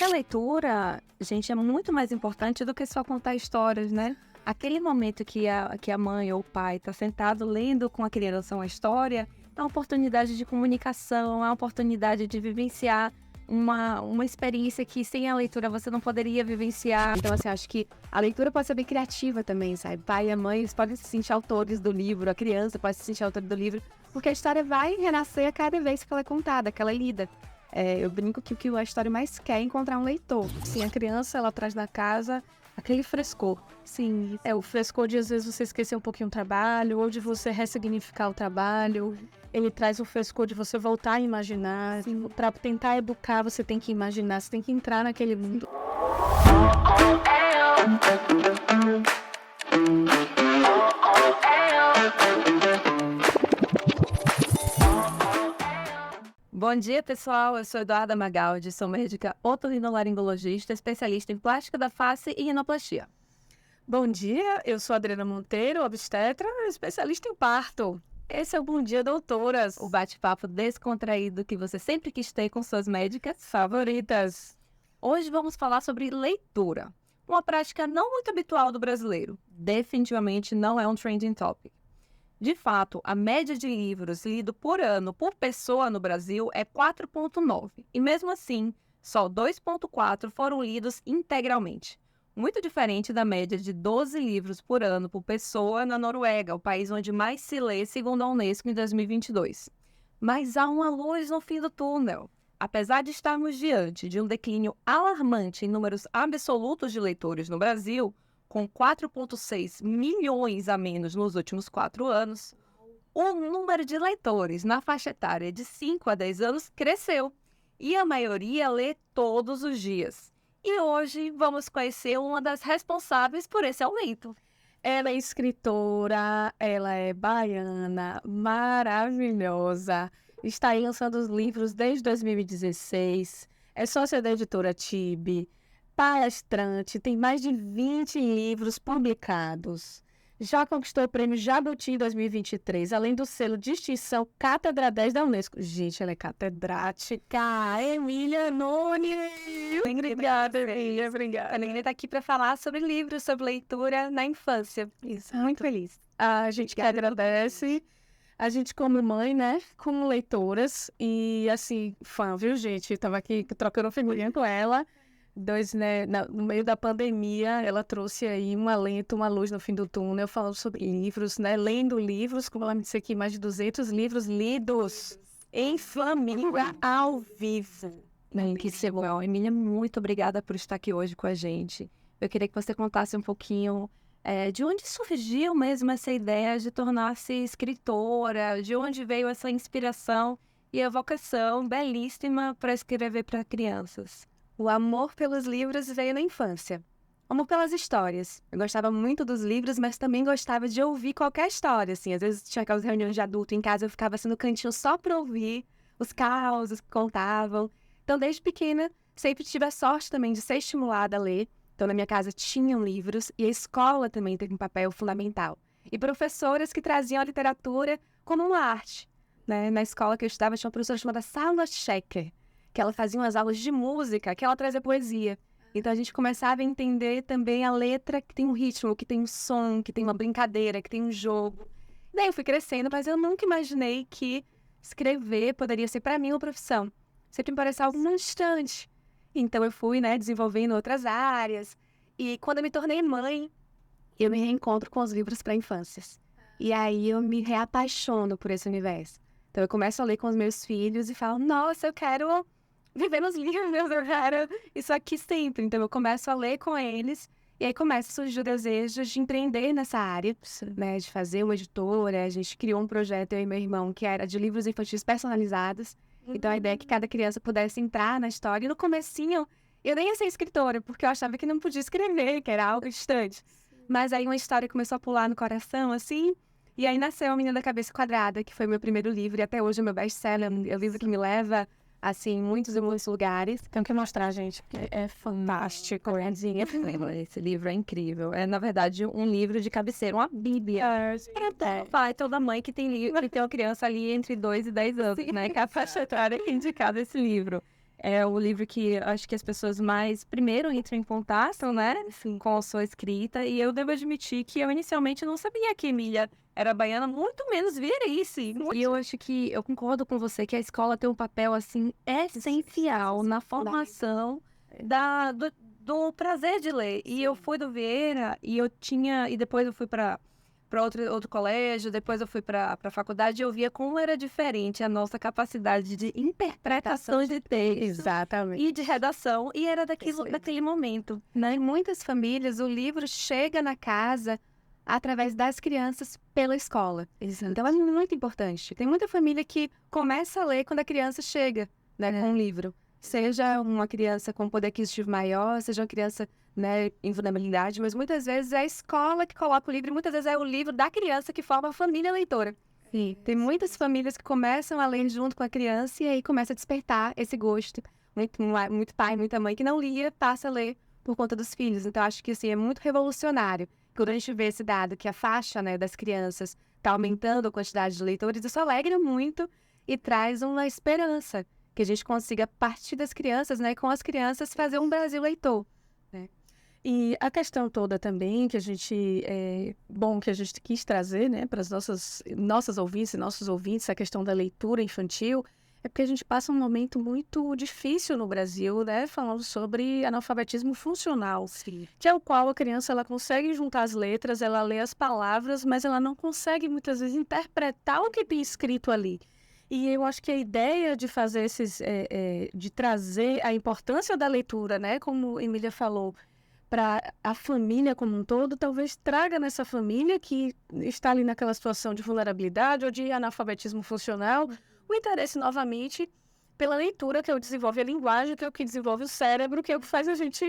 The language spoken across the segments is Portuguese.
a leitura, gente, é muito mais importante do que só contar histórias, né? Aquele momento que a mãe ou o pai está sentado lendo com a criança uma história, é uma oportunidade de comunicação, é uma oportunidade de vivenciar uma experiência que sem a leitura você não poderia vivenciar. Então, assim, acho que a leitura pode ser bem criativa também, sabe? Pai e a mãe podem se sentir autores do livro, a criança pode se sentir autor do livro, porque a história vai renascer a cada vez que ela é contada, que ela é lida. Eu brinco que o que a história mais quer é encontrar um leitor. Sim, a criança, ela traz na casa aquele frescor. Sim. O frescor de, às vezes, você esquecer um pouquinho o trabalho, ou de você ressignificar o trabalho. Ele traz o frescor de você voltar a imaginar. Para tentar educar, você tem que imaginar, você tem que entrar naquele mundo. Bom dia, pessoal. Eu sou Eduarda Magaldi, sou médica otorrinolaringologista, especialista em plástica da face e rinoplastia. Bom dia, eu sou Adriana Monteiro, obstetra, especialista em parto. Esse é o Bom Dia, Doutoras, O bate-papo descontraído que você sempre quis ter com suas médicas favoritas. Hoje vamos falar sobre leitura, uma prática não muito habitual do brasileiro. Definitivamente não é um trending topic. De fato, a média de livros lidos por ano por pessoa no Brasil é 4,9. E mesmo assim, só 2,4 foram lidos integralmente. Muito diferente da média de 12 livros por ano por pessoa na Noruega, o país onde mais se lê segundo a Unesco em 2022. Mas há uma luz no fim do túnel. Apesar de estarmos diante de um declínio alarmante em números absolutos de leitores no Brasil, com 4,6 milhões a menos nos últimos 4 anos, o número de leitores na faixa etária de 5 a 10 anos cresceu, e a maioria lê todos os dias. E hoje vamos conhecer uma das responsáveis por esse aumento. Ela é escritora, ela é baiana, maravilhosa, está aí lançando os livros desde 2016, é sócia da editora Tibe, palestrante, tem mais de 20 livros publicados. Já conquistou o prêmio Jabuti em 2023, além do selo Distinção Cátedra 10 da Unesco. Gente, ela é catedrática. Emília Nunes! Obrigada, Emília. Obrigada. A Emília está aqui para falar sobre livros, sobre leitura na infância. Isso, muito feliz. A gente que agradece. A gente como mãe, né? Como leitoras. E, assim, fã, viu, gente? Estava aqui trocando figurinha com ela. No meio da pandemia, ela trouxe aí um alento, uma luz no fim do túnel, falando sobre livros, né? Lendo livros, como ela me disse aqui, mais de 200 livros lidos em família, ao vivo. Que bom. Emília, muito obrigada por estar aqui hoje com a gente. Eu queria que você contasse um pouquinho de onde surgiu mesmo essa ideia de tornar-se escritora, de onde veio essa inspiração e a vocação belíssima para escrever para crianças. O amor pelos livros veio na infância. Amor pelas histórias. Eu gostava muito dos livros, mas também gostava de ouvir qualquer história, assim. Às vezes tinha aquelas reuniões de adulto em casa, eu ficava assim no cantinho só para ouvir os causos que contavam. Então, desde pequena, sempre tive a sorte também de ser estimulada a ler. Então, na minha casa tinham livros e a escola também teve um papel fundamental. E professoras que traziam a literatura como uma arte, né? Na escola que eu estudava, tinha uma professora chamada Sala Schecker, que ela fazia umas aulas de música, que ela trazia poesia. Então, a gente começava a entender também a letra que tem um ritmo, que tem um som, que tem uma brincadeira, que tem um jogo. Daí eu fui crescendo, mas eu nunca imaginei que escrever poderia ser, para mim, uma profissão. Sempre me pareceu algo distante. Então, eu fui, né, desenvolvendo outras áreas. E quando eu me tornei mãe, eu me reencontro com os livros para infâncias. E aí, eu me reapaixono por esse universo. Então, eu começo a ler com os meus filhos e falo, nossa, eu quero viver nos livros, eu quero isso aqui sempre. Então, eu começo a ler com eles e aí começa a surgir o desejo de empreender nessa área, né, de fazer uma editora. A gente criou um projeto, eu e meu irmão, que era de livros infantis personalizados. Então, a ideia é que cada criança pudesse entrar na história. E no comecinho, eu nem ia ser escritora, porque eu achava que não podia escrever, que era algo distante. Mas aí uma história começou a pular no coração, assim. E aí nasceu A Menina da Cabeça Quadrada, que foi meu primeiro livro. E até hoje é o meu best-seller, é o livro que me leva assim, muitos e muitos lugares. Tenho que mostrar, gente, porque é fantástico. Esse livro é incrível. É, na verdade, um livro de cabeceira, uma bíblia. Para pai, toda mãe que tem uma criança ali entre 2 e 10 anos, né? Que é a faixa etária que é indicada esse livro. É o livro que acho que as pessoas mais primeiro entram em contato, né, com a sua escrita. E eu devo admitir que eu inicialmente não sabia que Emília era baiana, muito menos Vierice. E eu acho que eu concordo com você que a escola tem um papel assim essencial na formação do prazer de ler. E eu fui do Vieira e depois eu fui para outro colégio, depois eu fui para a faculdade e eu via como era diferente a nossa capacidade de interpretação de texto. Exatamente. E de redação, e era daquele momento, né? Em muitas famílias, o livro chega na casa através das crianças pela escola. Então, é muito importante. Tem muita família que começa a ler quando a criança chega, né, com um livro. Seja uma criança com poder aquisitivo maior, seja uma criança, né, em vulnerabilidade, mas muitas vezes é a escola que coloca o livro e muitas vezes é o livro da criança que forma a família leitora. Sim. Tem muitas famílias que começam a ler junto com a criança e aí começa a despertar esse gosto. Muito pai, muita mãe que não lia, passa a ler por conta dos filhos. Então, acho que assim, é muito revolucionário. Quando a gente vê esse dado que a faixa, né, das crianças está aumentando a quantidade de leitores, isso alegra muito e traz uma esperança que a gente consiga, a partir das crianças, né, com as crianças, fazer um Brasil leitor. E a questão toda também que a gente quis trazer, né, para as nossas ouvintes e nossos ouvintes, a questão da leitura infantil, é porque a gente passa um momento muito difícil no Brasil, né, falando sobre analfabetismo funcional, que é o qual a criança ela consegue juntar as letras, ela lê as palavras, mas ela não consegue muitas vezes interpretar o que tem escrito ali. E eu acho que a ideia de fazer de trazer a importância da leitura, né, como Emília falou, para a família como um todo, talvez traga nessa família que está ali naquela situação de vulnerabilidade ou de analfabetismo funcional, o interesse novamente pela leitura, que é o que desenvolve a linguagem, que é o que desenvolve o cérebro, que é o que faz a gente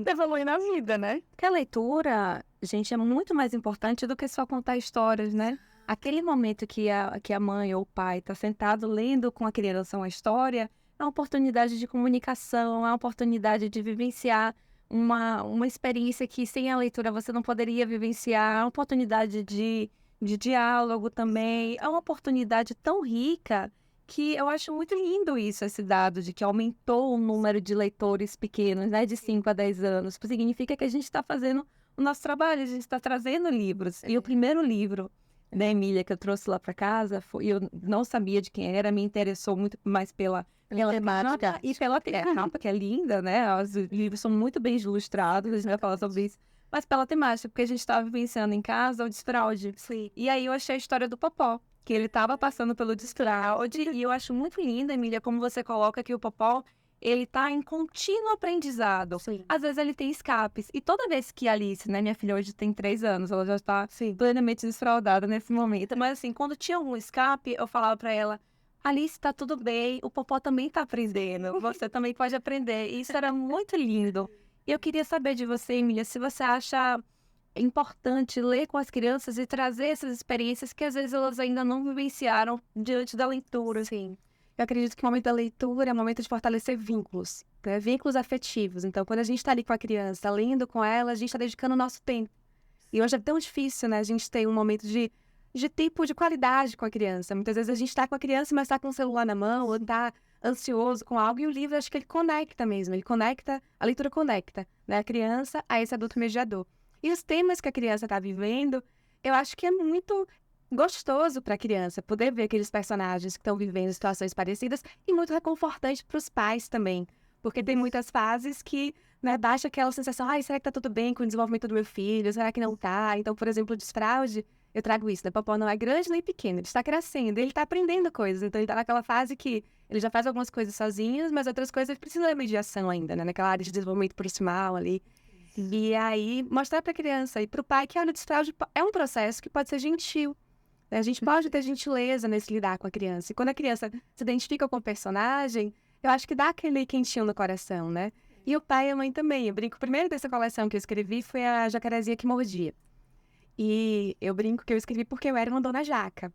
evoluir na vida, né? Porque a leitura, gente, é muito mais importante do que só contar histórias, né? Aquele momento que a mãe ou o pai está sentado lendo com a criança uma história, é uma oportunidade de comunicação, é uma oportunidade de vivenciar uma experiência que sem a leitura você não poderia vivenciar, é uma oportunidade de diálogo também, é uma oportunidade tão rica que eu acho muito lindo isso, esse dado de que aumentou o número de leitores pequenos, né, de 5 a 10 anos. Significa que a gente está fazendo o nosso trabalho, a gente está trazendo livros. E o primeiro livro da Emília que eu trouxe lá para casa, eu não sabia de quem era, me interessou muito mais pela temática e pela capa, que é linda, né? Os livros são muito bem ilustrados, a gente vai falar sobre isso. Mas pela temática, porque a gente estava vivenciando em casa o desfraude. Sim. E aí eu achei a história do Popó, que ele estava passando pelo desfraude. E eu acho muito linda, Emília, como você coloca que o Popó, ele tá em contínuo aprendizado. Sim. Às vezes ele tem escapes. E toda vez que a Alice, né, minha filha hoje tem 3 anos, ela já está plenamente desfraudada nesse momento. Mas assim, quando tinha algum escape, eu falava para ela, Alice, tá tudo bem, o Popó também tá aprendendo, você também pode aprender. E isso era muito lindo. E eu queria saber de você, Emília, se você acha importante ler com as crianças e trazer essas experiências que às vezes elas ainda não vivenciaram diante da leitura. Sim. Eu acredito que o momento da leitura é o momento de fortalecer vínculos, né? Vínculos afetivos. Então, quando a gente está ali com a criança, lendo com ela, a gente está dedicando o nosso tempo. E hoje é tão difícil, né? A gente ter um momento de tempo de qualidade com a criança. Muitas vezes a gente está com a criança, mas está com o celular na mão, ou está ansioso com algo, e o livro, acho que ele conecta mesmo. Ele conecta, a leitura conecta, né? A criança a esse adulto mediador. E os temas que a criança está vivendo, eu acho que é muito gostoso para a criança poder ver aqueles personagens que estão vivendo situações parecidas e muito reconfortante para os pais também. Porque tem muitas fases que, né, baixa aquela sensação, será que tá tudo bem com o desenvolvimento do meu filho? Será que não tá? Então, por exemplo, o desfraude, eu trago isso, né? Popó não é grande nem pequeno, ele está crescendo, ele está aprendendo coisas. Então, ele está naquela fase que ele já faz algumas coisas sozinho, mas outras coisas precisam de mediação ainda, né? Naquela área de desenvolvimento proximal ali. E aí, mostrar para a criança e para o pai que, olha, o desfraude é um processo que pode ser gentil. Né? A gente pode ter gentileza nesse lidar com a criança. E quando a criança se identifica com o personagem, eu acho que dá aquele quentinho no coração, né? E o pai e a mãe também. Eu brinco, o primeiro dessa coleção que eu escrevi foi a Jacarezinha que Mordia. E eu brinco que eu escrevi porque eu era uma dona jaca.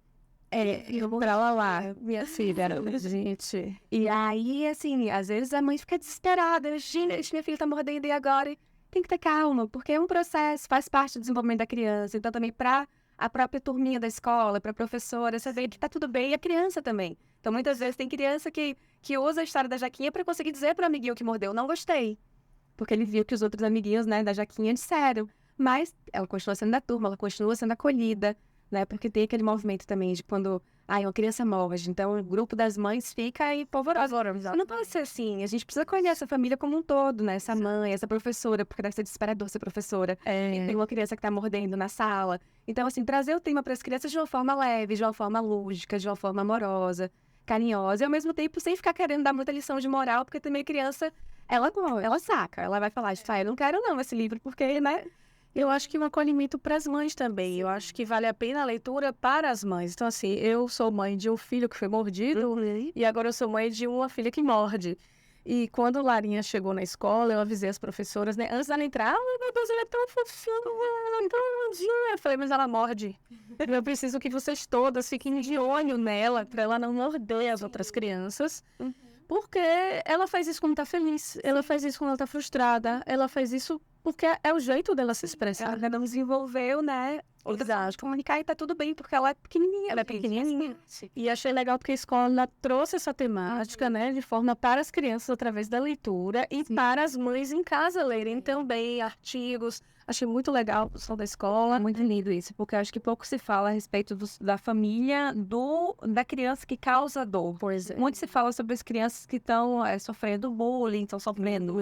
Eu vou pra lá, minha filha, gente. E aí, assim, às vezes a mãe fica desesperada. Gente, minha filha tá mordendo e agora? Tem que ter calma, porque é um processo, faz parte do desenvolvimento da criança. Então, também para a própria turminha da escola, para a professora, saber que tá tudo bem, e a criança também. Então, muitas vezes, tem criança que usa a história da Jaquinha para conseguir dizer para o amiguinho que mordeu, não gostei. Porque ele viu que os outros amiguinhos, né, da Jaquinha disseram. Mas ela continua sendo da turma, ela continua sendo acolhida, né? Porque tem aquele movimento também de quando uma criança morde, então o grupo das mães fica aí polvorosa. Não pode ser assim, a gente precisa acolher essa família como um todo, né? Essa mãe, essa professora, porque deve ser desesperador ser professora. E tem uma criança que tá mordendo na sala. Então, assim, trazer o tema para as crianças de uma forma leve, de uma forma lúdica, de uma forma amorosa, carinhosa, e ao mesmo tempo sem ficar querendo dar muita lição de moral, porque também a criança, ela saca, ela vai falar, eu não quero não esse livro, porque, né? Eu acho que um acolhimento para as mães também. Eu acho que vale a pena a leitura para as mães. Então, assim, eu sou mãe de um filho que foi mordido e agora eu sou mãe de uma filha que morde. E quando Larinha chegou na escola, eu avisei as professoras, né? Antes dela entrar, meu Deus, ela é tão fofinha, ela é tão lindinha. Eu falei, mas ela morde. Eu preciso que vocês todas fiquem de olho nela, para ela não morder as outras crianças. Porque ela faz isso quando tá feliz, ela faz isso quando ela tá frustrada, ela faz isso porque é o jeito dela se expressar. Ela ainda não desenvolveu, né? Exato. Comunicar e tá tudo bem, porque ela é pequenininha. Ela é pequenininha. E achei legal porque a escola trouxe essa temática, né, de forma para as crianças através da leitura e para as mães em casa lerem também artigos. Achei muito legal o pessoal da escola. Muito lindo isso, porque eu acho que pouco se fala a respeito da família da criança que causa dor. Pois é. Muito se fala sobre as crianças que estão sofrendo bullying, estão sofrendo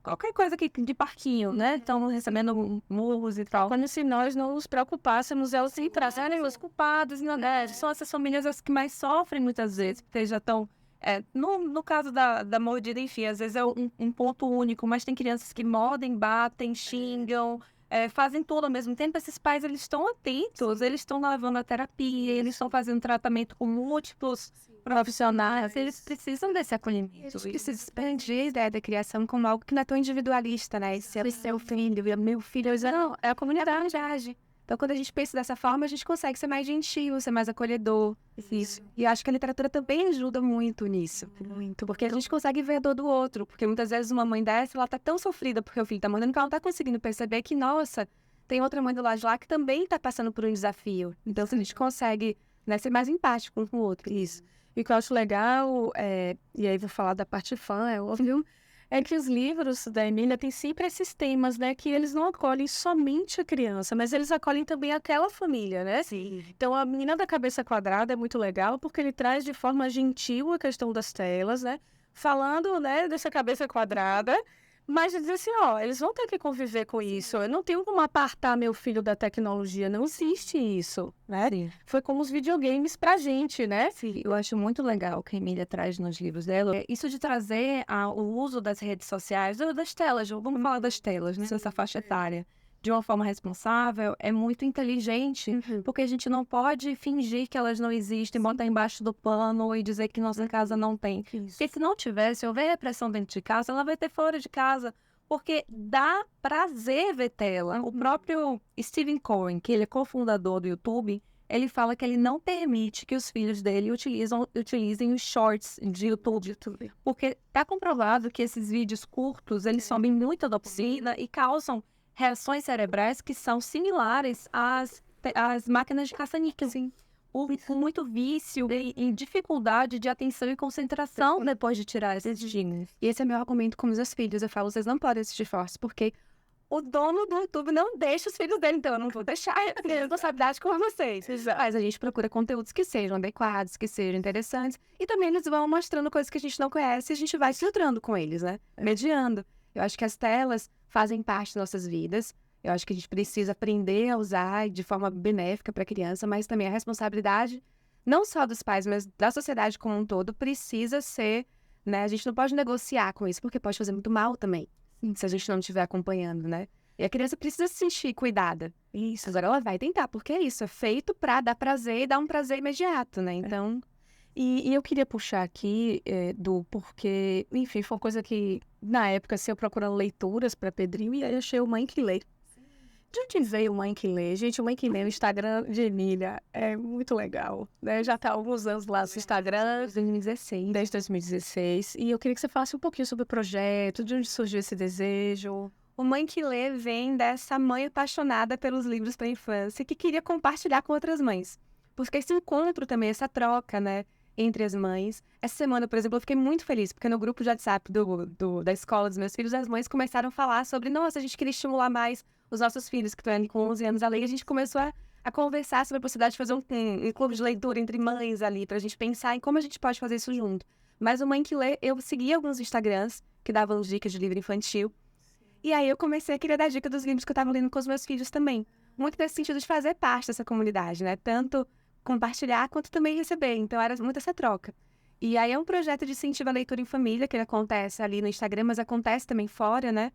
qualquer coisa de parquinho, né? Estão recebendo murros e tal. Como se nós não nos preocupássemos, elas se trazerem Os culpados, né? São essas famílias as que mais sofrem muitas vezes, porque já estão... no caso da mordida, enfim, às vezes é um ponto único, mas tem crianças que mordem, batem, xingam, fazem tudo ao mesmo tempo. Esses pais, eles estão atentos, eles estão levando a terapia, eles estão fazendo tratamento com múltiplos profissionais, eles precisam desse acolhimento. A gente precisa expandir a ideia da criação como algo que não é tão individualista, né? Esse é o seu filho, é meu filho. Não, é a comunidade. Então, quando a gente pensa dessa forma, a gente consegue ser mais gentil, ser mais acolhedor. Isso. E eu acho que a literatura também ajuda muito nisso. Muito. Porque a gente consegue ver a dor do outro. Porque muitas vezes uma mãe dessa, ela tá tão sofrida porque o filho tá mordendo que ela não tá conseguindo perceber que, nossa, tem outra mãe do lado de lá que também tá passando por um desafio. Então, se a gente consegue, né, ser mais empático um com o outro. Isso. E o que eu acho legal, e aí vou falar da parte fã, é óbvio, é que os livros da Emília têm sempre esses temas, né? Que eles não acolhem somente a criança, mas eles acolhem também aquela família, né? Sim. Então, a Menina da Cabeça Quadrada é muito legal, porque ele traz de forma gentil a questão das telas, né? Falando, né, dessa cabeça quadrada, mas dizer assim, eles vão ter que conviver com isso. Eu não tenho como apartar meu filho da tecnologia, não existe isso, né? Sim. Foi como os videogames pra gente, né? Sim, eu acho muito legal o que a Emília traz nos livros dela. Isso de trazer o uso das redes sociais, das telas, vamos falar das telas, né? Nessa faixa etária, de uma forma responsável, é muito inteligente, porque a gente não pode fingir que elas não existem, botar embaixo do pano e dizer que nossa casa não tem. Porque se não tiver, se houver repressão dentro de casa, ela vai ter fora de casa. Porque dá prazer ver tela. O próprio Stephen Cohen, que ele é cofundador do YouTube, ele fala que ele não permite que os filhos dele utilizem os shorts de YouTube. Porque tá comprovado que esses vídeos curtos, eles sobem muita dopamina e causam reações cerebrais que são similares às máquinas de caça-níquel. Sim. Com muito vício e dificuldade de atenção e concentração depois de tirar esses estímulos. E esse é meu argumento com meus filhos. Eu falo, vocês não podem assistir fortes, porque o dono do YouTube não deixa os filhos dele, então eu não vou deixar a responsabilidade com vocês. Mas a gente procura conteúdos que sejam adequados, que sejam interessantes. E também eles vão mostrando coisas que a gente não conhece e a gente vai filtrando com eles, né? Mediando. Eu acho que as telas fazem parte das nossas vidas. Eu acho que a gente precisa aprender a usar de forma benéfica para a criança, mas também a responsabilidade, não só dos pais, mas da sociedade como um todo, precisa ser, né? A gente não pode negociar com isso, porque pode fazer muito mal também, se a gente não estiver acompanhando, né? E a criança precisa se sentir cuidada. Isso. Agora ela vai tentar, porque é isso, é feito para dar prazer e dar um prazer imediato, né? Então... E eu queria puxar aqui porque, enfim, foi uma coisa que, na época, assim, eu procurando leituras para Pedrinho, e aí achei o Mãe que Lê. De onde veio o Mãe que Lê? Gente, o Mãe que Lê no Instagram de Emília é muito legal, né? Já tá há alguns anos lá no Instagram. Desde 2016. E eu queria que você falasse um pouquinho sobre o projeto, de onde surgiu esse desejo. O Mãe que Lê vem dessa mãe apaixonada pelos livros para a infância, que queria compartilhar com outras mães. Porque esse encontro também, essa troca, né? entre as mães. Essa semana, por exemplo, eu fiquei muito feliz, porque no grupo de WhatsApp da escola dos meus filhos, as mães começaram a falar sobre, nossa, a gente queria estimular mais os nossos filhos, que estão ali com 11 anos a ler, e a gente começou a conversar sobre a possibilidade de fazer um clube de leitura entre mães ali, pra gente pensar em como a gente pode fazer isso junto. Mas o Mãe que Lê, eu segui alguns Instagrams que davam dicas de livro infantil, e aí eu comecei a querer dar dica dos livros que eu estava lendo com os meus filhos também. Muito nesse sentido de fazer parte dessa comunidade, né? Tanto compartilhar quanto também receber. Então era muito essa troca. E aí é um projeto de incentivo à leitura em família, que ele acontece ali no Instagram, mas acontece também fora, né?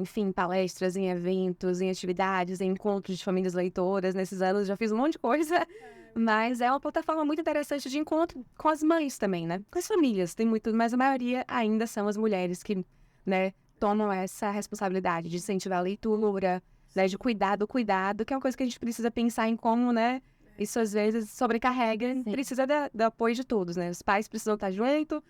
Enfim, palestras, em eventos, em atividades, em encontros de famílias leitoras. Nesses anos já fiz um monte de coisa, mas é uma plataforma muito interessante de encontro com as mães também, né? Com as famílias, tem muito, mas a maioria ainda são as mulheres que, né, tomam essa responsabilidade de incentivar a leitura, né, de cuidar do cuidado, que é uma coisa que a gente precisa pensar em como, né, isso às vezes sobrecarrega, precisa do apoio de todos, né? Os pais precisam estar junto,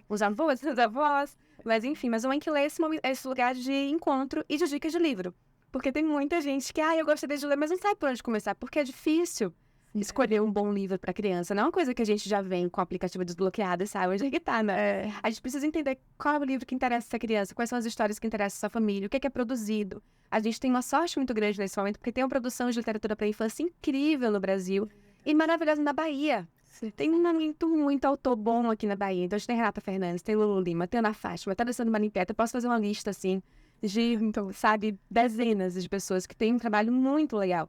os avós, mas enfim, mas o Mãe que Lê é esse lugar de encontro e de dicas de livro. Porque tem muita gente que, eu gostaria de ler, mas não sabe por onde começar, porque é difícil escolher um bom livro para criança. Não é uma coisa que a gente já vem com o aplicativo desbloqueado e sabe onde é que tá, né? A gente precisa entender qual é o livro que interessa essa criança, quais são as histórias que interessam essa família, o que é produzido. A gente tem uma sorte muito grande nesse momento, porque tem uma produção de literatura para infância incrível no Brasil e maravilhosa na Bahia. Tem muito autor bom aqui na Bahia. Então a gente tem Renata Fernandes, tem Lulu Lima, tem Ana Fátima, tá Alessandro Marinqueta. Eu posso fazer uma lista, assim, de, sabe, dezenas de pessoas que têm um trabalho muito legal.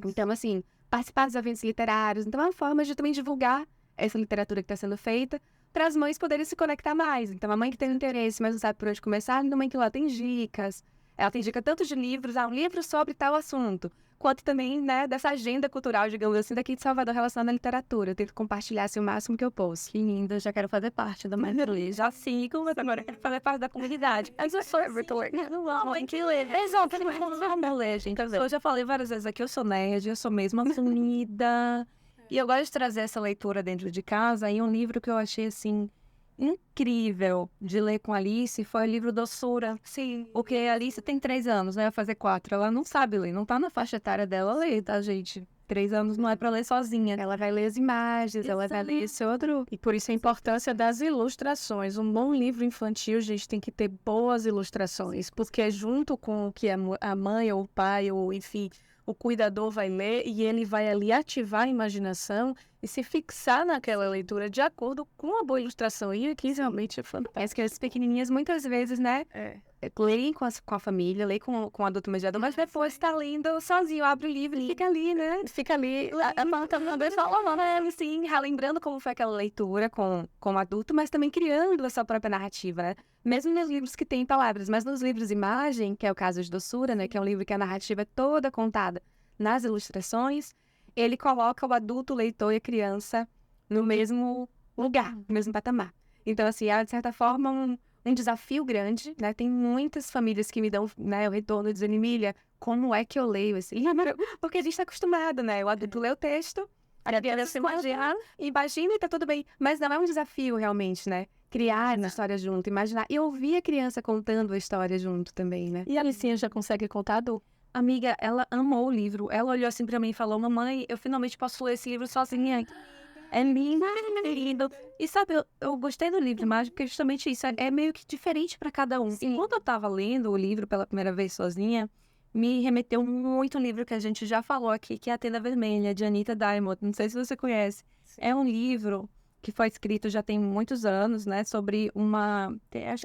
Então, assim, participar dos eventos literários. Então, é uma forma de também divulgar essa literatura que está sendo feita para as mães poderem se conectar mais. Então, a mãe que tem interesse, mas não sabe por onde começar, a mãe que lá tem dicas. Ela tem dica tanto de livros, um livro sobre tal assunto, quanto também, né, dessa agenda cultural, digamos assim, daqui de Salvador relacionada à literatura. Eu tento compartilhar assim, o máximo que eu posso. Que linda, já quero fazer parte da Mãe que Lê. Já sigo, mas agora quero fazer parte da comunidade. Eu já sou muito legal. Mãe que Lê. Exatamente. Vamos ler, gente. Eu já falei várias vezes aqui, eu sou nerd, eu sou mesmo assumida. E eu gosto de trazer essa leitura dentro de casa. E um livro que eu achei, assim, incrível de ler com a Alice foi o livro Doçura. Sim. Porque a Alice tem 3 anos, né? Vai fazer 4. Ela não sabe ler, não tá na faixa etária dela ler, tá, gente? 3 anos não é pra ler sozinha. Ela vai ler as imagens, ela vai ler esse outro... E por isso a importância das ilustrações. Um bom livro infantil, gente, tem que ter boas ilustrações, porque é junto com o que a mãe ou o pai, ou enfim, o cuidador vai ler, e ele vai ali ativar a imaginação e se fixar naquela leitura de acordo com a boa ilustração. E aqui realmente é fantástico. As crianças pequenininhas, muitas vezes, né, leem com a família, leem com o adulto mediador, mas depois tá lendo sozinho, abre o livro e fica ali, né? Fica ali, assim, relembrando como foi aquela leitura com o adulto, mas também criando a sua própria narrativa, né? Mesmo nos livros que têm palavras, mas nos livros imagem, que é o caso de Doçura, né, que é um livro que a narrativa é toda contada nas ilustrações, ele coloca o adulto, o leitor e a criança no mesmo lugar, no mesmo patamar. Então, assim, é, de certa forma, um desafio grande, né? Tem muitas famílias que me dão, né, o retorno dizendo, Emília, como é que eu leio esse livro? Porque a gente está acostumado, né? O adulto lê o texto, a criança imagina e tá tudo bem. Mas não é um desafio, realmente, né? Criar uma história junto, imaginar. E ouvir a criança contando a história junto também, né? E a Alicinha já consegue contar, Du? Amiga, ela amou o livro. Ela olhou assim pra mim e falou, mamãe, eu finalmente posso ler esse livro sozinha. É lindo, é lindo. E sabe, eu gostei do livro mais porque justamente isso é meio que diferente para cada um. Sim. E quando eu tava lendo o livro pela primeira vez sozinha, me remeteu muito um livro que a gente já falou aqui, que é A Tenda Vermelha, de Anita Diamond. Não sei se você conhece. É um livro que foi escrito já tem muitos anos, né? Sobre uma... Acho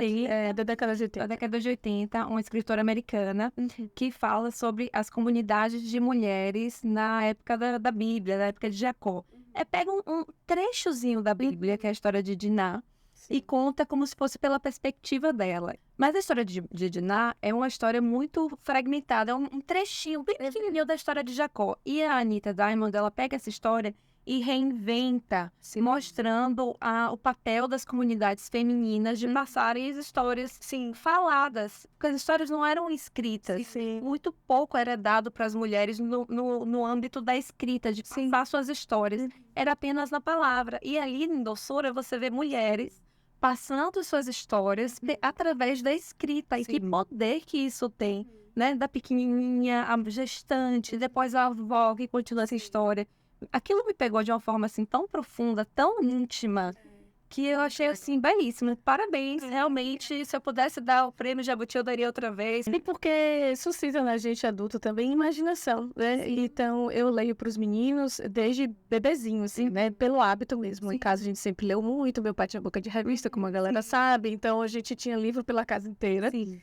que é da década de 80. Da década de 80, uma escritora americana que fala sobre as comunidades de mulheres na época da Bíblia, na época de Jacó. Pega um trechozinho da Bíblia, que é a história de Diná, e conta como se fosse pela perspectiva dela. Mas a história de Diná é uma história muito fragmentada, é um trechinho bem pequenininho da história de Jacó. E a Anita Diamond, ela pega essa história e reinventa, mostrando o papel das comunidades femininas de passarem as histórias, sim, faladas. Porque as histórias não eram escritas. Sim. Muito pouco era dado para as mulheres no âmbito da escrita, de passar suas histórias. Era apenas na palavra. E ali, em Doçura, você vê mulheres passando suas histórias através da escrita. E que poder que isso tem, né? Da pequenininha, a gestante, depois a avó que continua essa história. aquilo me pegou de uma forma, assim, tão profunda, tão íntima, que eu achei, assim, belíssimo. Parabéns, realmente, se eu pudesse dar o prêmio Jabuti, eu daria outra vez. E porque suscita na gente adulto também imaginação, né? Então, eu leio para os meninos desde bebezinho, assim, né? Pelo hábito mesmo. Em casa, a gente sempre leu muito. Meu pai tinha boca de revista, como a galera sabe. Então, a gente tinha livro pela casa inteira. Sim.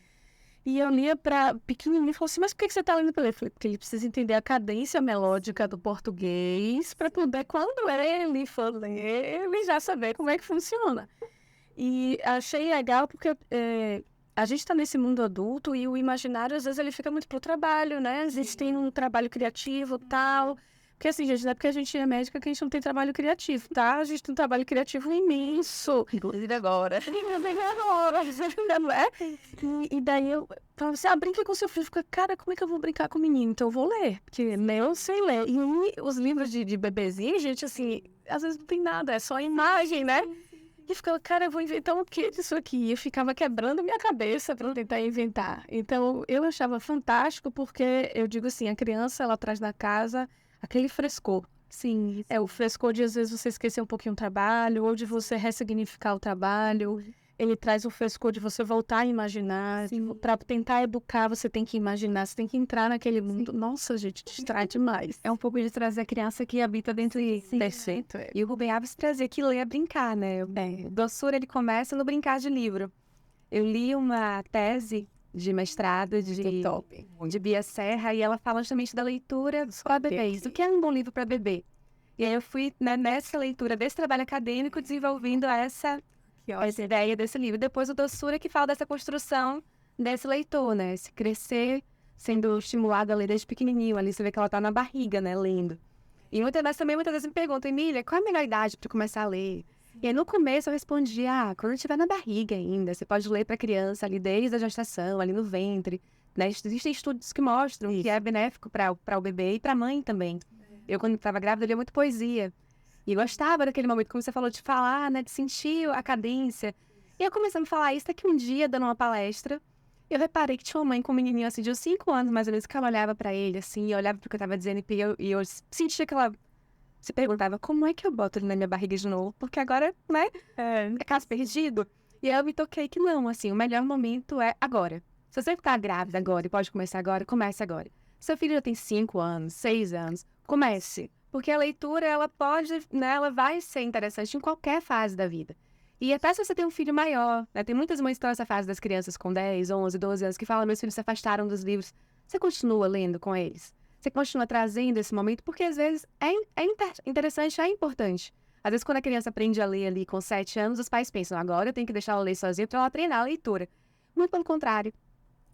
E eu lia para pequenininho e falou assim, mas por que você tá lendo para ele? Eu falei, porque ele precisa entender a cadência melódica do português para poder, quando ele for ler, ele já saber como é que funciona. E achei legal porque a gente está nesse mundo adulto e o imaginário, às vezes, ele fica muito pro trabalho, né? A gente tem um trabalho criativo e tal. Porque assim, gente, não é porque a gente é médica que a gente não tem trabalho criativo, tá? A gente tem um trabalho criativo imenso. Inclusive agora. E daí eu falava assim, brinca com seu filho. Fica, cara, como é que eu vou brincar com o menino? Então eu vou ler, porque nem eu sei ler. E os livros de bebezinho, gente, assim, às vezes não tem nada, é só imagem, né? E eu ficava, cara, eu vou inventar o quê disso aqui? E eu ficava quebrando minha cabeça para tentar inventar. Então eu achava fantástico, porque eu digo assim, a criança, ela traz na casa aquele frescor. Sim. É o frescor de, às vezes, você esquecer um pouquinho o trabalho, ou de você ressignificar o trabalho. Ele traz o frescor de você voltar a imaginar. Para tentar educar, você tem que imaginar, você tem que entrar naquele mundo. Nossa, gente, distrai demais. É um pouco de trazer a criança que habita dentro de si. Perfeito. E o Rubem Alves trazia que ler é brincar, né? O Doçura, ele começa no brincar de livro. Eu li uma tese de mestrado de Bia Serra, e ela fala justamente da leitura para bebês. O que é um bom livro para bebê? E aí eu fui, né, nessa leitura desse trabalho acadêmico desenvolvendo essa ideia desse livro. Depois o Doçura, que fala dessa construção desse leitor, né? Esse crescer sendo estimulado a ler desde pequenininho. Ali você vê que ela tá na barriga, né, lendo. E muitas vezes me perguntam, Emília, qual é a melhor idade para começar a ler? E aí, no começo, eu respondia, quando estiver na barriga ainda, você pode ler para criança ali desde a gestação, ali no ventre, né? Existem estudos que mostram que é benéfico para o bebê e para a mãe também. Eu, quando estava grávida, eu lia muito poesia. E eu gostava daquele momento, como você falou, de falar, né? De sentir a cadência. E eu comecei a me falar isso, daqui um dia, dando uma palestra, eu reparei que tinha uma mãe com um menininho, assim, de uns 5 anos, mais ou menos, que ela olhava para ele, assim, e olhava para o que eu estava dizendo, e eu sentia que ela se perguntava, como é que eu boto ele na minha barriga de novo? Porque agora, né, é caso perdido. E aí eu me toquei que não, assim, o melhor momento é agora. Se você tá grávida agora e pode começar agora, comece agora. Seu filho já tem 5 anos, 6 anos, comece. Porque a leitura, ela pode, né, ela vai ser interessante em qualquer fase da vida. E até se você tem um filho maior, né, tem muitas mães que estão nessa fase das crianças com 10, 11, 12 anos, que falam, meus filhos se afastaram dos livros. Você continua lendo com eles? Você continua trazendo esse momento, porque às vezes é interessante, é importante. Às vezes, quando a criança aprende a ler ali com 7 anos, os pais pensam, agora eu tenho que deixar ela ler sozinha para ela treinar a leitura. Muito pelo contrário.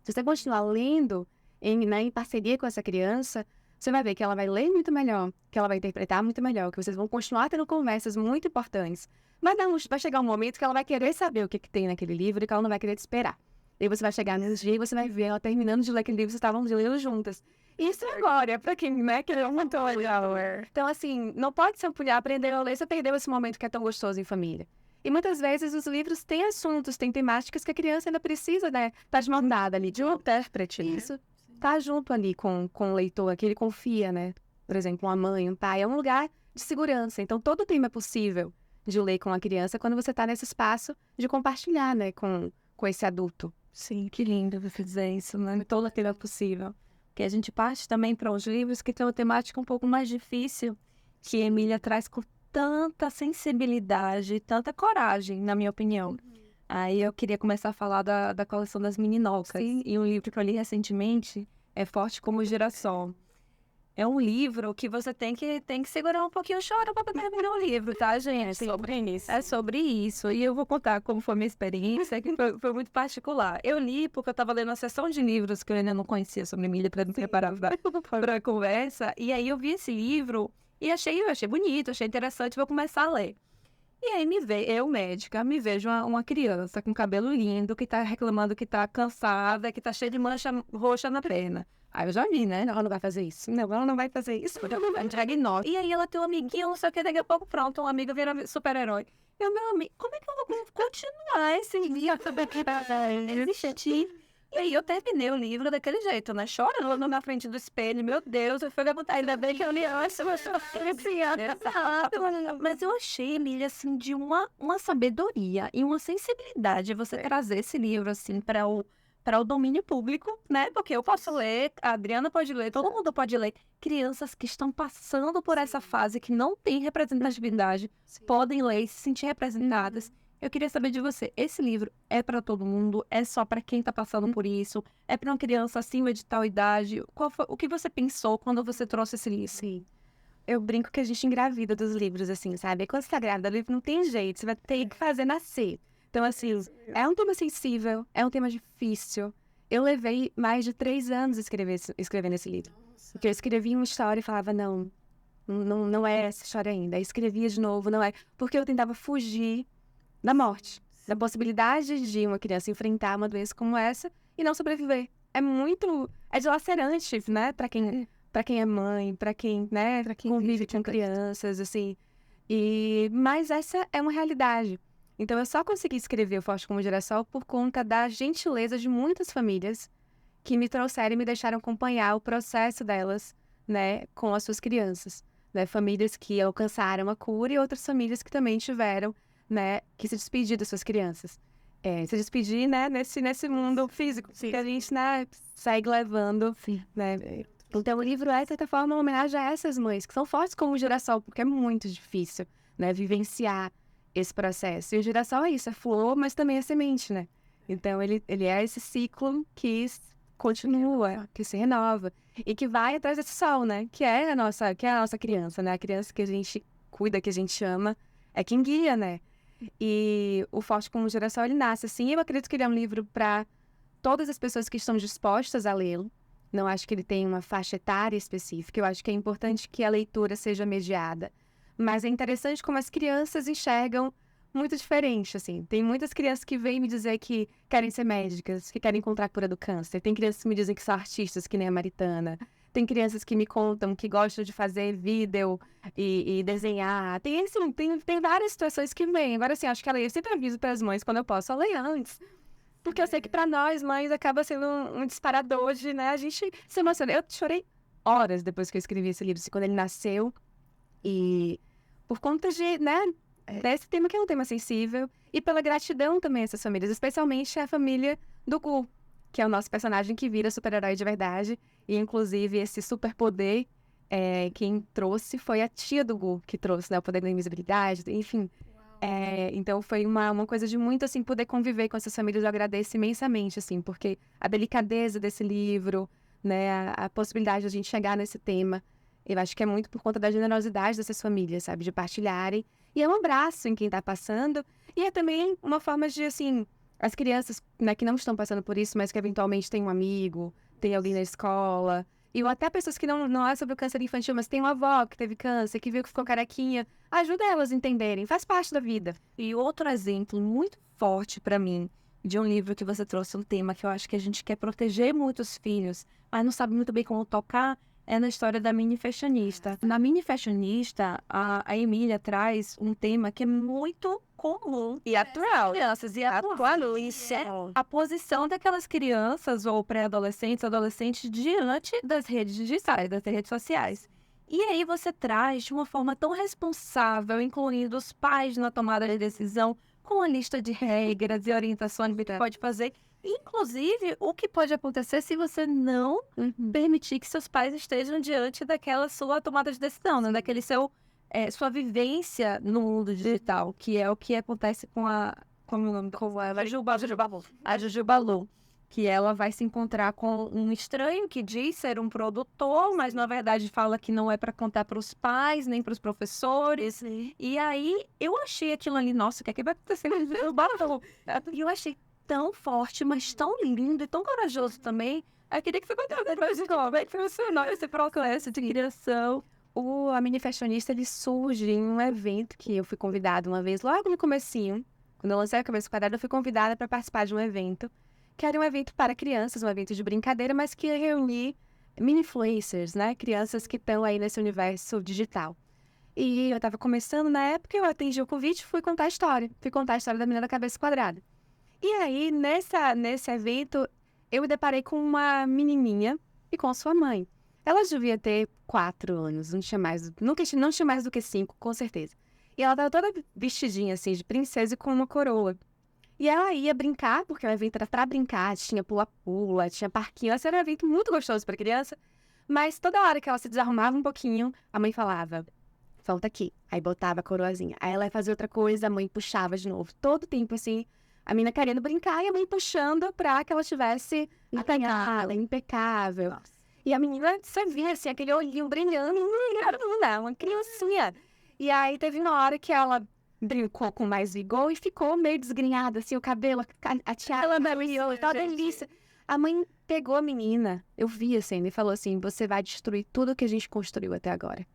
Se você continuar lendo em parceria com essa criança, você vai ver que ela vai ler muito melhor, que ela vai interpretar muito melhor, que vocês vão continuar tendo conversas muito importantes. Mas não, vai chegar um momento que ela vai querer saber o que tem naquele livro e que ela não vai querer te esperar. E aí você vai chegar nesse dia e você vai ver ela terminando de ler aquele livro que vocês estavam lendo juntas. Isso agora, pra quem, né, que é muito legal. Então, assim, não pode se ampulhar, aprender a ler, você perdeu esse momento que é tão gostoso em família. E muitas vezes os livros têm assuntos, têm temáticas que a criança ainda precisa, né, tá de mão dada ali, de um intérprete. Isso, tá junto ali com o leitor, que ele confia, né. Por exemplo, uma mãe, um pai, é um lugar de segurança. Então, todo tema é possível de ler com a criança quando você tá nesse espaço de compartilhar, né, com esse adulto. Sim, que lindo você dizer isso, né? Todo tema é possível. Que a gente parte também para os livros que tem uma temática um pouco mais difícil, que a Emília traz com tanta sensibilidade, tanta coragem, na minha opinião. Aí eu queria começar a falar da coleção das Meninocas. Sim. E um livro que eu li recentemente é Forte como Girassol. É um livro que você tem que segurar um pouquinho o choro para terminar o livro, tá, gente? É sobre isso. E eu vou contar como foi a minha experiência, que foi muito particular. Eu li porque eu estava lendo uma sessão de livros que eu ainda não conhecia sobre Emília, para me preparar para a conversa. E aí eu vi esse livro e eu achei bonito, achei interessante, vou começar a ler. E aí eu, médica, me vejo uma criança com cabelo lindo, que tá reclamando que tá cansada, que tá cheia de mancha roxa na perna. Aí eu já vi, né? Ela não vai fazer isso. Não, ela não vai fazer isso. É um diagnóstico. E aí ela tem um amiguinho, não sei o que, daqui a pouco pronto, um amigo vira super-herói. Meu amigo, como é que eu vou continuar esse livro? Existir E aí eu terminei o livro daquele jeito, né? Chorando na frente do espelho. Meu Deus, eu fui levantar. Ainda bem que eu li antes, mas eu Mas eu achei, Emília, assim, de uma sabedoria e uma sensibilidade você trazer esse livro, assim, para o domínio público, né? Porque eu posso ler, a Adriana pode ler, todo mundo pode ler. Crianças que estão passando por essa fase, que não têm representatividade, podem ler e se sentir representadas. Eu queria saber de você, esse livro é para todo mundo? É só para quem está passando por isso? É para uma criança acima de tal idade? O que você pensou quando você trouxe esse livro? Sim. Eu brinco que a gente engravida dos livros, assim, sabe? E quando você tá grávida, o livro não tem jeito, você vai ter que fazer nascer. Então, assim, é um tema sensível, é um tema difícil. Eu levei mais de 3 anos escrevendo esse livro. Porque eu escrevia uma história e falava, não é essa história ainda. Aí escrevia de novo, não é. Porque eu tentava fugir da morte, da possibilidade de uma criança enfrentar uma doença como essa e não sobreviver. É dilacerante, né, para quem é mãe, para quem, né, convive com crianças, assim. Mas essa é uma realidade. Então eu só consegui escrever o Forte como Girassol por conta da gentileza de muitas famílias que me trouxeram e me deixaram acompanhar o processo delas, né, com as suas crianças, né, famílias que alcançaram a cura e outras famílias que também tiveram, né, que se despedir das suas crianças. Se despedir, né, nesse mundo físico que a gente, né, segue levando, né. Então o livro é, de certa forma, uma homenagem a essas mães, que são fortes como o girassol, porque é muito difícil, né, vivenciar esse processo. E o girassol é isso, é flor, mas também é semente, né. Então ele é esse ciclo que continua, que se renova, e que vai atrás desse sol, né, que é a nossa criança, né, a criança que a gente cuida, que a gente ama, é quem guia, né. E o Forte como Girassol, ele nasce assim. Eu acredito que ele é um livro para todas as pessoas que estão dispostas a lê-lo. Não acho que ele tem uma faixa etária específica. Eu acho que é importante que a leitura seja mediada. Mas é interessante como as crianças enxergam muito diferente, assim. Tem muitas crianças que vêm me dizer que querem ser médicas, que querem encontrar a cura do câncer. Tem crianças que me dizem que são artistas, que nem a Maritana. Tem crianças que me contam que gostam de fazer vídeo e desenhar. Tem várias situações que vêm. Agora, assim, acho que eu sempre aviso para as mães quando eu posso, ler antes. Porque eu sei que para nós, mães, acaba sendo um disparador de, né? A gente se emociona. Eu chorei horas depois que eu escrevi esse livro, assim, quando ele nasceu. E por conta de, né, desse tema que é um tema sensível. E pela gratidão também a essas famílias, especialmente a família do Gu, que é o nosso personagem que vira super-herói de verdade. E, inclusive, esse superpoder, quem trouxe foi a tia do Gu, que trouxe, né, o poder da invisibilidade, enfim. Então, foi uma coisa de muito, assim, poder conviver com essas famílias. Eu agradeço imensamente, assim, porque a delicadeza desse livro, né, a possibilidade de a gente chegar nesse tema, eu acho que é muito por conta da generosidade dessas famílias, sabe, de partilharem. E é um abraço em quem tá passando. E é também uma forma de, assim, as crianças, né, que não estão passando por isso, mas que eventualmente têm um amigo, tem alguém na escola, ou até pessoas que não é sobre o câncer infantil, mas tem uma avó que teve câncer, que viu que ficou carequinha, ajuda elas a entenderem, faz parte da vida. E outro exemplo muito forte para mim de um livro que você trouxe, um tema que eu acho que a gente quer proteger muito os filhos, mas não sabe muito bem como tocar, é na história da Mini Fashionista. Na Mini Fashionista, a Emília traz um tema que é muito comum E atual. crianças e atual. Isso é a posição daquelas crianças ou pré-adolescentes, adolescentes diante das redes digitais, das redes sociais. E aí você traz de uma forma tão responsável, incluindo os pais na tomada de decisão, com a lista de regras e orientações que pode fazer. Inclusive, o que pode acontecer se você não permitir que seus pais estejam diante daquela sua tomada de decisão, né? Daquele sua vivência no mundo digital, que é o que acontece com como é o nome? Com a Jujuba Lu, que ela vai se encontrar com um estranho que diz ser um produtor, mas na verdade fala que não é para contar para os pais, nem para os professores. E aí, eu achei aquilo ali, nossa, o que é que vai acontecer? E eu achei tão forte, mas tão lindo e tão corajoso também. Eu queria que você contasse como é que funcionou esse processo de criação. A Mini Fashionista, ele surge em um evento que eu fui convidada uma vez, logo no comecinho. Quando eu lancei a Cabeça Quadrada, eu fui convidada para participar de um evento, que era um evento para crianças, um evento de brincadeira, mas que ia reunir mini-influencers, né? Crianças que estão aí nesse universo digital. E eu estava começando na época, eu atendi o convite e fui contar a história. Fui contar a história da menina da Cabeça Quadrada. E aí, nesse evento, eu me deparei com uma menininha e com sua mãe. Ela devia ter 4 anos, não tinha mais, não tinha mais do que 5, com certeza. E ela tava toda vestidinha, assim, de princesa e com uma coroa. E ela ia brincar, porque o evento era pra brincar, tinha pula-pula, tinha parquinho. Esse era um evento muito gostoso pra criança. Mas toda hora que ela se desarrumava um pouquinho, a mãe falava, volta aqui. Aí botava a coroazinha. Aí ela ia fazer outra coisa, a mãe puxava de novo. Todo tempo, assim, a menina querendo brincar e a mãe puxando pra que ela tivesse apanhada, impecável. Nossa. E a menina, você via, assim, aquele olhinho brilhando, uma criancinha. E aí teve uma hora que ela brincou com mais vigor e ficou meio desgrenhada, assim, o cabelo, a tiara, Ela brilhou, tá uma delícia. A mãe pegou a menina, eu vi assim, e falou assim, você vai destruir tudo que a gente construiu até agora.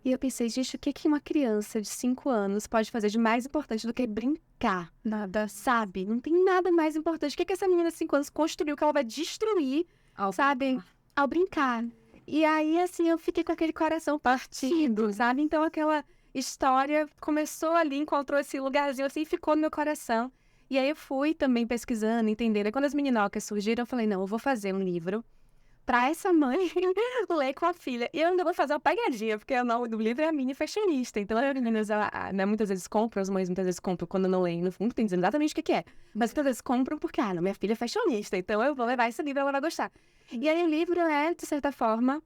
E eu pensei, gente, o que que uma criança de 5 anos pode fazer de mais importante do que brincar? Nada. Sabe? Não tem nada mais importante. O que que essa menina de 5 anos construiu que ela vai destruir, sabe? Ao brincar. E aí, assim, eu fiquei com aquele coração partido, sabe? Então, aquela história começou ali, encontrou esse lugarzinho, assim, e ficou no meu coração. E aí, eu fui também pesquisando, entendendo. E quando as meninocas surgiram, eu falei, não, eu vou fazer um livro pra essa mãe ler com a filha. E eu ainda vou fazer uma pegadinha, porque o nome do livro é A Mini Fashionista. Então, as meninas, né, muitas vezes compram, as mães muitas vezes compram quando não leem. No fundo, tem dizendo exatamente o que que é. Mas muitas vezes compram porque, não, minha filha é fashionista, então eu vou levar esse livro, ela vai gostar. E aí, o livro é, de certa forma,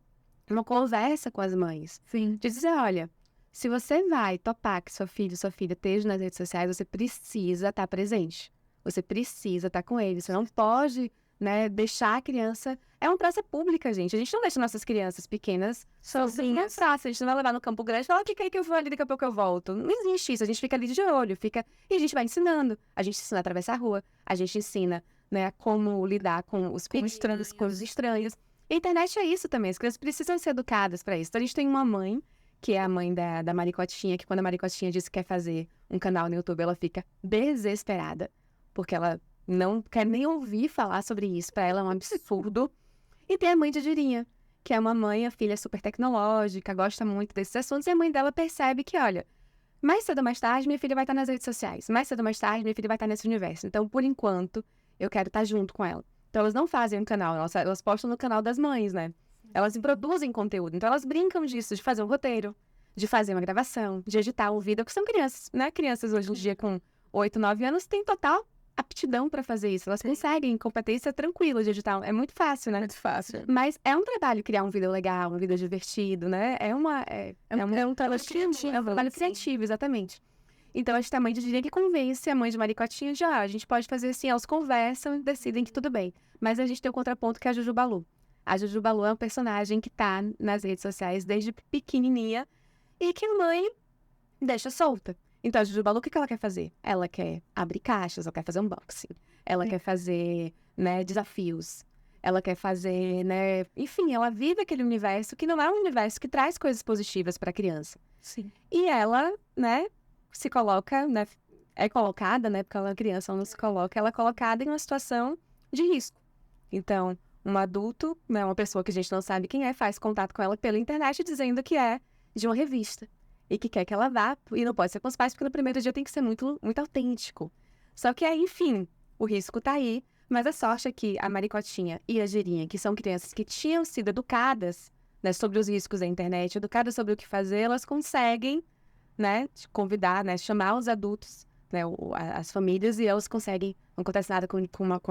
uma conversa com as mães. Sim. De dizer, olha, se você vai topar que seu filho, sua filha esteja nas redes sociais, você precisa estar presente. Você precisa estar com ele. Você não pode, né, deixar a criança... É uma praça pública, gente. A gente não deixa nossas crianças pequenas sozinhas na praça. A gente não vai levar no Campo Grande e falar, fica aí que eu vou ali, daqui a pouco eu volto. Não existe isso. A gente fica ali de olho, e a gente vai ensinando. A gente ensina a atravessar a rua. A gente ensina, né, como lidar com os estranhos, com os estranhos. E a internet é isso também. As crianças precisam ser educadas para isso. Então, a gente tem uma mãe, que é a mãe da Maricotinha, que quando a Maricotinha diz que quer fazer um canal no YouTube, ela fica desesperada. Porque ela não quer nem ouvir falar sobre isso. Para ela é um absurdo. E tem a mãe de Dirinha, que é uma mãe, a filha é super tecnológica, gosta muito desses assuntos. E a mãe dela percebe que, olha, mais cedo ou mais tarde, minha filha vai estar nas redes sociais. Mais cedo ou mais tarde, minha filha vai estar nesse universo. Então, por enquanto, eu quero estar junto com ela. Então, elas não fazem um canal, elas postam no canal das mães, né? Elas produzem conteúdo. Então, elas brincam disso, de fazer um roteiro, de fazer uma gravação, de editar um vídeo, que são crianças, né? Crianças hoje em dia com 8, 9 anos têm total aptidão para fazer isso. Elas conseguem competência tranquila de editar. É muito fácil, né? Muito fácil. Mas é um trabalho criar um vídeo legal, um vídeo divertido, né? É um trabalho criativo. É um trabalho criativo, exatamente. Então, a gente a mãe de Dirinha que convence a mãe de Maricotinha de, a gente pode fazer assim, elas conversam e decidem que tudo bem. Mas a gente tem o contraponto que é a Juju Balu. A Juju Balu é um personagem que tá nas redes sociais desde pequenininha e que a mãe deixa solta. Então, a Juju Balu, o que ela quer fazer? Ela quer abrir caixas, ela quer fazer unboxing. Ela quer fazer, né, desafios. Ela quer fazer, né... Enfim, ela vive aquele universo que não é um universo que traz coisas positivas para a criança. Sim. E ela, né, se coloca, né, é colocada, né, porque ela é uma criança, ela não se coloca, ela é colocada em uma situação de risco. Então, um adulto, né, uma pessoa que a gente não sabe quem é, faz contato com ela pela internet dizendo que é de uma revista. E que quer que ela vá, e não pode ser com os pais, porque no primeiro dia tem que ser muito, muito autêntico. Só que aí, enfim, o risco tá aí, mas a sorte é que a Maricotinha e a Girinha, que são crianças que tinham sido educadas, né, sobre os riscos da internet, educadas sobre o que fazer, elas conseguem, né, convidar, né, chamar os adultos, né, as famílias, e elas conseguem, não acontece nada com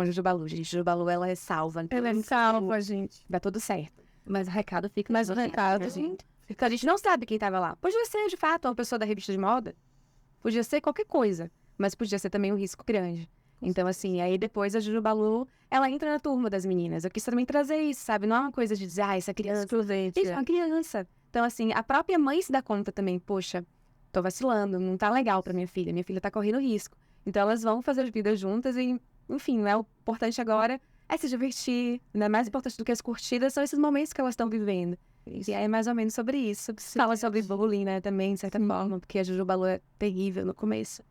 a Juju Balu, gente. Juju Balu, ela é salva. Ela é salva, gente. Dá tudo certo. Mas o recado fica... Mas o recado, gente... Então, a gente não sabe quem estava lá. Podia ser, de fato, uma pessoa da revista de moda. Podia ser qualquer coisa. Mas podia ser também um risco grande. Então, assim, aí depois a Juju Balu, ela entra na turma das meninas. Eu quis também trazer isso, sabe? Não é uma coisa de dizer, essa criança... Isso, é uma criança. Então, assim, a própria mãe se dá conta também. Poxa, tô vacilando, não tá legal pra minha filha. Minha filha tá correndo risco. Então, elas vão fazer vida juntas e, enfim, né? O importante agora é se divertir, né? Mais importante do que as curtidas são esses momentos que elas estão vivendo. E aí é mais ou menos sobre isso. Fala sobre bullying, né, também, de certa forma, porque a Juju Balu é terrível no começo.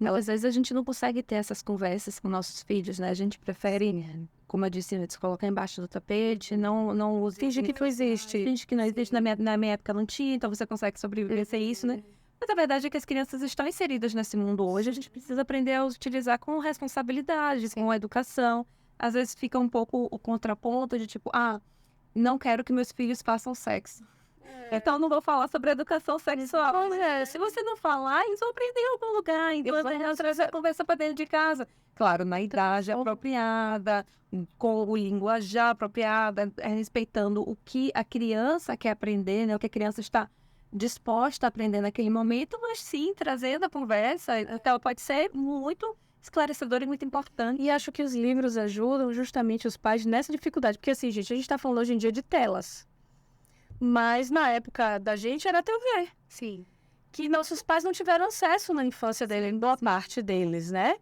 Às vezes a gente não consegue ter essas conversas com nossos filhos, né? A gente prefere, como eu disse antes, colocar embaixo do tapete, não usa... Finge que não existe. Finge que não existe. Na minha época não tinha, então você consegue sobreviver sem isso, né? Mas a verdade é que as crianças estão inseridas nesse mundo hoje. A gente precisa aprender a utilizar com responsabilidade, com educação. às vezes fica um pouco o contraponto de tipo, não quero que meus filhos façam sexo. Então, não vou falar sobre educação sexual. Se você não falar, eles vão aprender em algum lugar. Então, vão trazer a conversa para dentro de casa. Claro, na idade apropriada, com o linguajar apropriada, respeitando o que a criança quer aprender, né? O que a criança está disposta a aprender naquele momento, mas sim, trazendo a conversa. Então, ela pode ser muito esclarecedora e muito importante. E acho que os livros ajudam justamente os pais nessa dificuldade. Porque, assim, gente, a gente está falando hoje em dia de telas. Mas na época da gente era TV. Sim. Que nossos pais não tiveram acesso na infância deles, boa parte deles, né?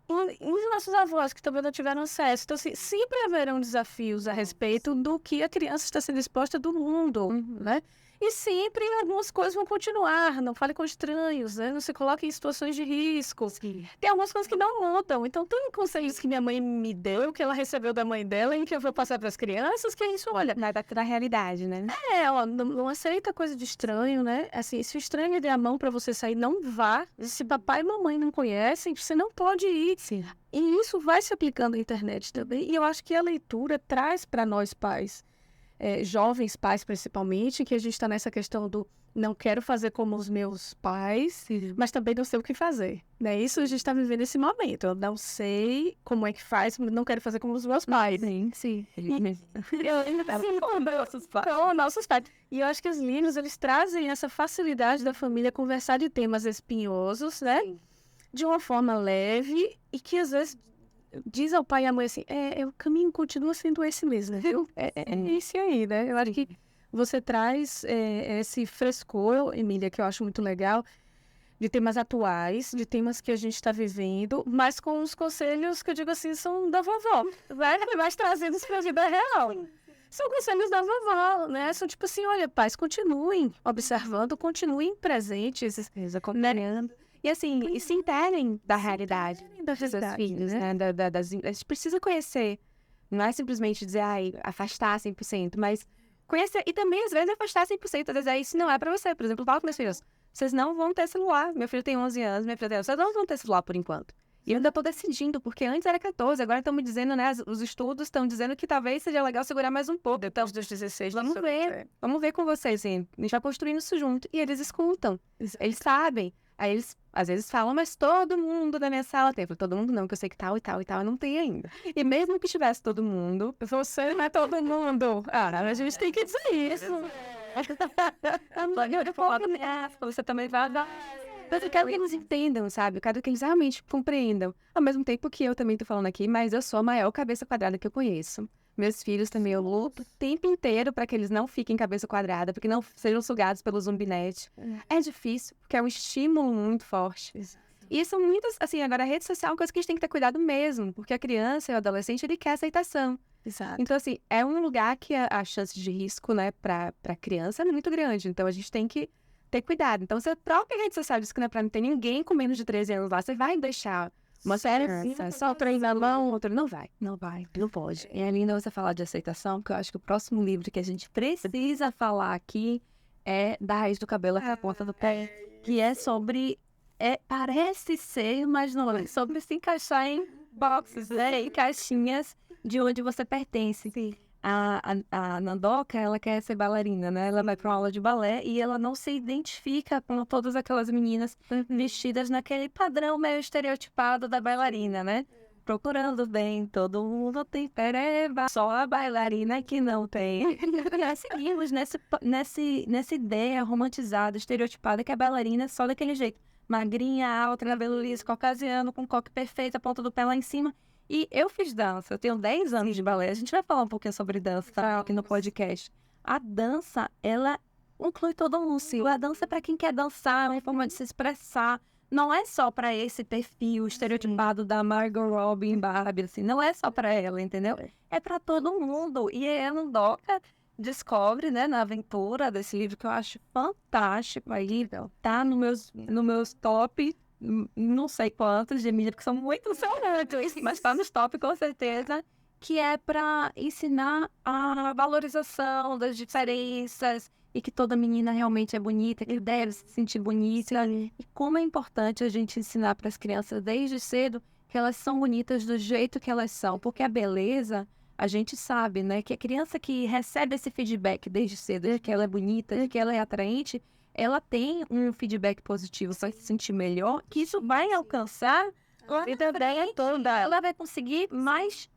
E os nossos avós que também não tiveram acesso. Então, assim, sempre haverão desafios a respeito do que a criança está sendo exposta do mundo, né? E sempre algumas coisas vão continuar. Não fale com estranhos, né? Não se coloque em situações de risco. Sim. Tem algumas coisas que não mudam. Então, tem conselhos que minha mãe me deu, que ela recebeu da mãe dela, e que eu vou passar para as crianças, que é isso, olha... Não é da realidade, né? Não aceita coisa de estranho, né? Assim, se o estranho der a mão para você sair, não vá. Se papai e mamãe não conhecem, você não pode ir. Sim. E isso vai se aplicando à internet também. E eu acho que a leitura traz para nós pais, jovens pais principalmente, que a gente está nessa questão do não quero fazer como os meus pais, Sim. mas também não sei o que fazer. Né? Isso a gente está vivendo nesse momento. Eu não sei como é que faz, não quero fazer como os meus pais. Sim. Nossos pais. E eu acho que os livros, eles trazem essa facilidade da família conversar de temas espinhosos, né? Sim. De uma forma leve e que, às vezes, diz ao pai e à mãe assim, o caminho continua sendo esse mesmo, viu? É esse aí, né? Eu acho que você traz esse frescor, Emília, que eu acho muito legal, de temas atuais, de temas que a gente está vivendo, mas com os conselhos que eu digo assim, são da vovó, né? Mas trazidos para a vida real. São conselhos da vovó, né? São tipo assim, olha, pais, continuem observando, continuem presentes, Acompanhando. E assim, e se internem da realidade dos seus filhos, né? A gente precisa conhecer. Não é simplesmente dizer, afastar 100%, mas conhecer. E também, às vezes, afastar 100%. Às vezes, isso não é pra você. Por exemplo, eu falo com meus filhos, vocês não vão ter celular. Meu filho tem 11 anos, minha filha tem 11. Vocês não vão ter celular por enquanto. E eu ainda tô decidindo, porque antes era 14, agora estão me dizendo, né? Os estudos estão dizendo que talvez seja legal segurar mais um pouco. depois dos 16. Vamos ver com vocês, assim. A gente vai construindo isso junto. E eles escutam. Eles sabem. Aí eles, às vezes, falam, mas todo mundo da minha sala tem. Eu falo, todo mundo não, que eu sei que tal e tal e tal, não tem ainda. E mesmo que tivesse todo mundo, você não é todo mundo. A gente tem que dizer isso. Você também vai dar. Mas eu quero que eles entendam, sabe? Eu quero que eles realmente compreendam. Ao mesmo tempo que eu também tô falando aqui, mas eu sou a maior cabeça quadrada que eu conheço. Meus filhos também, eu luto o tempo inteiro para que eles não fiquem cabeça quadrada, porque não sejam sugados pelo zumbinete. É difícil, porque é um estímulo muito forte. E são muitas, assim, agora a rede social é uma coisa que a gente tem que ter cuidado mesmo, porque a criança e o adolescente, ele quer aceitação. Exato. Então, assim, é um lugar que a chance de risco, né, pra criança é muito grande. Então, a gente tem que ter cuidado. Então, se a própria rede social diz que não é pra não ter ninguém com menos de 13 anos lá, você vai deixar uma série só três na mão, outra não vai. Não pode. E é lindo você falar de aceitação, porque eu acho que o próximo livro que a gente precisa falar aqui é Da Raiz do Cabelo à Ponta do Pé, que é sobre... parece ser, mas não é. Sobre se encaixar em boxes, né? Em caixinhas de onde você pertence. Sim. A Nandoka, ela quer ser bailarina, né? Ela vai para uma aula de balé e ela não se identifica com todas aquelas meninas vestidas naquele padrão meio estereotipado da bailarina, né? Procurando bem, todo mundo tem pereba, só a bailarina que não tem. E nós seguimos nessa ideia romantizada, estereotipada, que a bailarina é só daquele jeito. Magrinha, alta, cabelo liso, caucasiano, com coque perfeito, a ponta do pé lá em cima. E eu fiz dança, eu tenho 10 anos de balé. A gente vai falar um pouquinho sobre dança, tá? Aqui no podcast. A dança, ela inclui todo mundo. Sim. A dança é para quem quer dançar, é uma forma de se expressar. Não é só para esse perfil estereotipado da Margot Robbie, Barbie, assim. Não é só para ela, entendeu? É para todo mundo. E a Nandoka descobre, né, na aventura desse livro, que eu acho fantástico. Aí tá no meus top... não sei quantos de mídia, porque são muitos, mas tá nos top com certeza, que é para ensinar a valorização das diferenças e que toda menina realmente é bonita, que deve se sentir bonita. E como é importante a gente ensinar para as crianças desde cedo que porque elas são bonitas do jeito que elas são. Porque a beleza, a gente sabe, né? Que a criança que recebe esse feedback desde cedo, de que ela é bonita, de que ela é atraente, ela tem um feedback positivo, vai se sentir melhor, que isso vai alcançar a vida dela toda. Ela vai conseguir mais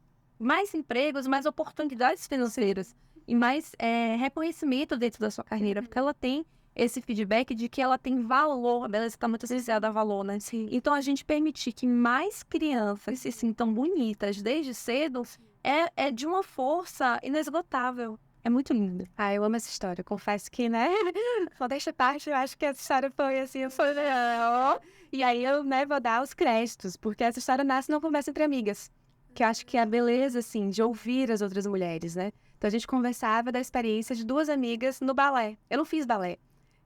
empregos, mais oportunidades financeiras e mais reconhecimento dentro da sua carreira, porque ela tem esse feedback de que ela tem valor, a beleza está muito associada a valor, né? Sim. Então, a gente permitir que mais crianças se sintam bonitas desde cedo é de uma força inesgotável. É muito lindo. Ah, eu amo essa história. Confesso que, né? Modéstia à parte, eu acho que essa história foi assim, foi legal. E aí eu, né, vou dar os créditos, porque essa história nasce numa conversa entre amigas. Que eu acho que é a beleza, assim, de ouvir as outras mulheres, né? Então a gente conversava da experiência de duas amigas no balé. Eu não fiz balé.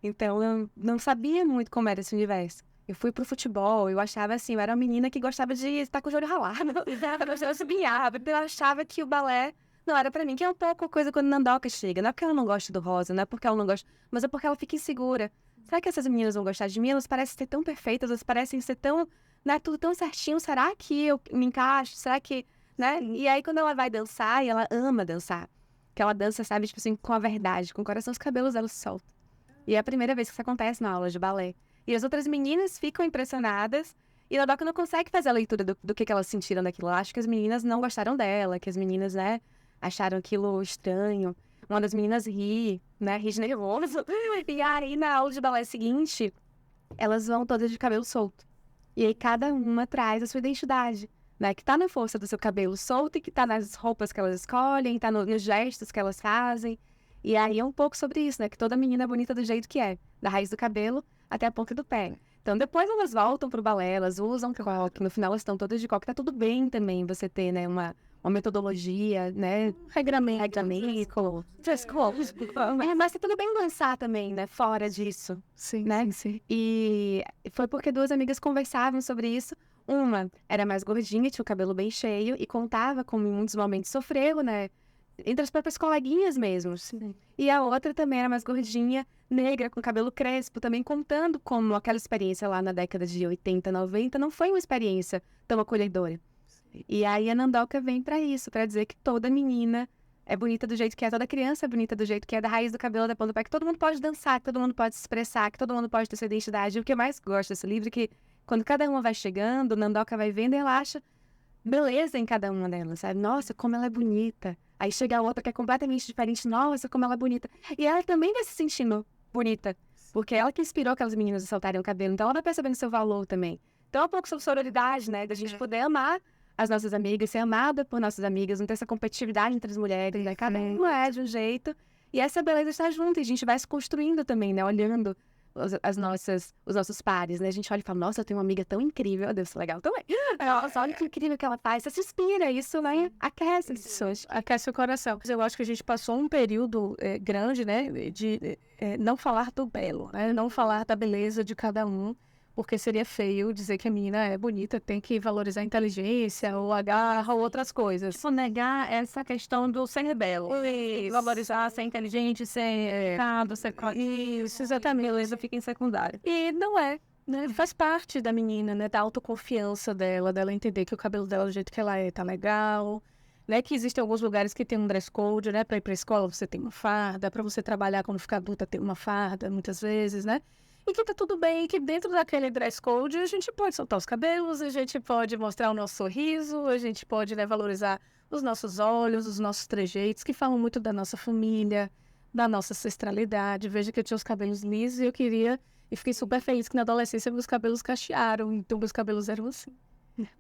Então eu não sabia muito como era esse universo. Eu fui pro futebol, eu achava assim, eu era uma menina que gostava de estar com o joelho ralado. Eu gostava de subir, então eu achava que o balé não era pra mim, que é um pouco a coisa quando Nandoka chega. Não é porque ela não gosta do rosa, não é porque ela não gosta, mas é porque ela fica insegura. Será que essas meninas vão gostar de mim? Elas parecem ser tão perfeitas, elas parecem ser tão, né, tudo tão certinho. Será que eu me encaixo? Será que, né? E aí quando ela vai dançar, e ela ama dançar, que ela dança, sabe, tipo assim, com a verdade, com o coração, os cabelos dela se soltam. E é a primeira vez que isso acontece na aula de balé. E as outras meninas ficam impressionadas e a Nandoka não consegue fazer a leitura do que elas sentiram daquilo. Eu acho que as meninas não gostaram dela, que as meninas, né, acharam aquilo estranho. Uma das meninas ri, né, ri de nervoso. E aí, na aula de balé seguinte, elas vão todas de cabelo solto. E aí, cada uma traz a sua identidade, né, que tá na força do seu cabelo solto e que tá nas roupas que elas escolhem, tá nos gestos que elas fazem. E aí é um pouco sobre isso, né, que toda menina é bonita do jeito que é, da raiz do cabelo até a ponta do pé. Então, depois elas voltam pro balé, elas usam coque, no final elas estão todas de coque. Tá tudo bem também você ter, né, uma metodologia, né, regramento, dress code. Mas tá tudo bem dançar também, né, fora disso. Sim, né? sim. E foi porque duas amigas conversavam sobre isso. Uma era mais gordinha, tinha o cabelo bem cheio e contava como em muitos momentos sofreu, né? Entre as próprias coleguinhas mesmo. E a outra também era mais gordinha, negra, com cabelo crespo, também contando como aquela experiência lá na década de 80, 90 não foi uma experiência tão acolhedora. E aí a Nandoka vem pra isso, pra dizer que toda menina é bonita do jeito que é, toda criança é bonita do jeito que é, da raiz do cabelo, da ponta do pé, que todo mundo pode dançar, que todo mundo pode se expressar, que todo mundo pode ter sua identidade. E o que eu mais gosto desse livro é que quando cada uma vai chegando, Nandoka vai vendo e ela acha beleza em cada uma delas, sabe? Nossa, como ela é bonita. Aí chega a outra que é completamente diferente, nossa, como ela é bonita. E ela também vai se sentindo bonita, porque ela que inspirou aquelas meninas a soltarem o cabelo, então ela vai percebendo seu valor também. Então é um pouco sobre sororidade, né? Da gente poder amar as nossas amigas, ser amada por nossas amigas, não ter essa competitividade entre as mulheres, né? Cada uma é de um jeito. E essa beleza está junto, e a gente vai se construindo também, né? Olhando os nossos pares, né? A gente olha e fala, nossa, eu tenho uma amiga tão incrível, eu devo ser legal também. Nossa, olha que incrível que ela faz. Você se inspira, isso, né? Aquece as pessoas. Aquece o coração. Eu acho que a gente passou um período grande, né, de não falar do belo, né? Não falar da beleza de cada um, porque seria feio dizer que a menina é bonita, tem que valorizar a inteligência, ou a garra, ou outras coisas. Tipo, negar essa questão do ser belo. Valorizar ser inteligente, ser educado, ser... Isso, exatamente. Beleza fica em secundário. E não é, né? Faz parte da menina, né? Da autoconfiança dela entender que o cabelo dela do jeito que ela é tá legal, né? Que existem alguns lugares que tem um dress code, né? Pra ir pra escola você tem uma farda, pra você trabalhar quando ficar adulta tem uma farda, muitas vezes, né? E que tá tudo bem, que dentro daquele dress code a gente pode soltar os cabelos, a gente pode mostrar o nosso sorriso, a gente pode, né, valorizar os nossos olhos, os nossos trejeitos, que falam muito da nossa família, da nossa ancestralidade. Veja que eu tinha os cabelos lisos e e fiquei super feliz que na adolescência meus cabelos cachearam, então meus cabelos eram assim,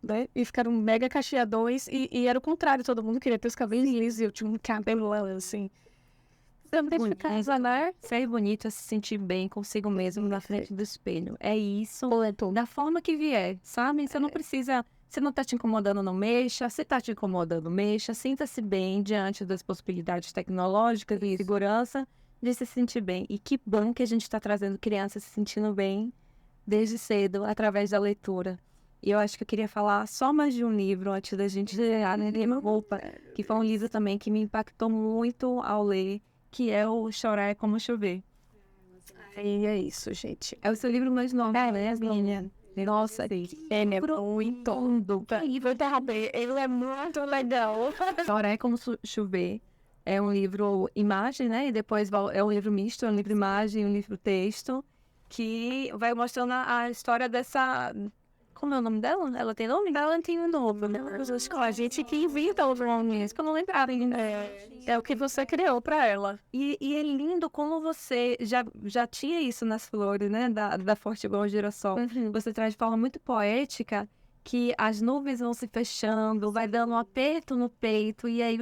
né? E ficaram mega cacheadões e era o contrário, todo mundo queria ter os cabelos lisos e eu tinha um cabelo assim. Ser bonito é se sentir bem consigo mesmo na frente do espelho. É isso, da forma que vier, sabe? Você não precisa... Você não tá te incomodando, não mexa. Se tá te incomodando, mexa. Sinta-se bem diante das possibilidades tecnológicas e segurança de se sentir bem. E que bom que a gente tá trazendo crianças se sentindo bem desde cedo, através da leitura. E eu acho que eu queria falar só mais de um livro antes da gente chegar na minha roupa, que foi um livro também que me impactou muito ao ler, que é o Chorar é Como Chover. E é isso, gente. É o seu livro mais novo, né, menina? Nossa, ele é muito. Ele é muito legal. Choré Como Chover é um livro imagem, né? E depois é um livro misto, é um livro imagem, um livro texto, que vai mostrando a história dessa... Como é o nome dela? Ela tem nome? Ela tem um nome, né? A gente que inventa os nomes, que eu não lembro ainda. É o que você criou pra ela. E é lindo como você já tinha isso nas flores, né? Da Forte Igual ao Girassol. Você traz de forma muito poética que as nuvens vão se fechando, vai dando um aperto no peito, e aí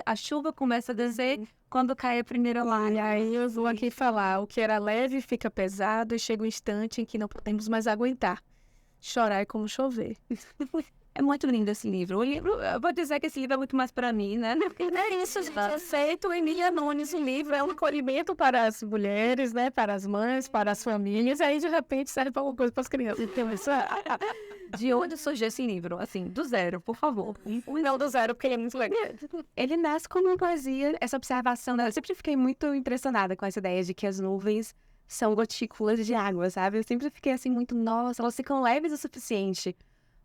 a chuva começa a descer quando cai a primeira E lágrima. aí eu vou aqui falar, o que era leve fica pesado e chega um instante em que não podemos mais aguentar. Chorar é como chover. É muito lindo esse livro. O livro, eu vou dizer que esse livro é muito mais para mim, né? É isso, gente. Aceito Emília Nunes, o livro é um acolhimento para as mulheres, né? Para as mães, para as famílias. E aí, de repente, serve para alguma coisa para as crianças. Então, isso De onde surgiu esse livro? Assim, do zero, por favor. não do zero, porque ele é muito legal. Ele nasce como uma poesia, essa observação, né? Eu sempre fiquei muito impressionada com essa ideia de que as nuvens são gotículas de água, sabe? Eu sempre fiquei assim, muito, nossa, elas ficam leves o suficiente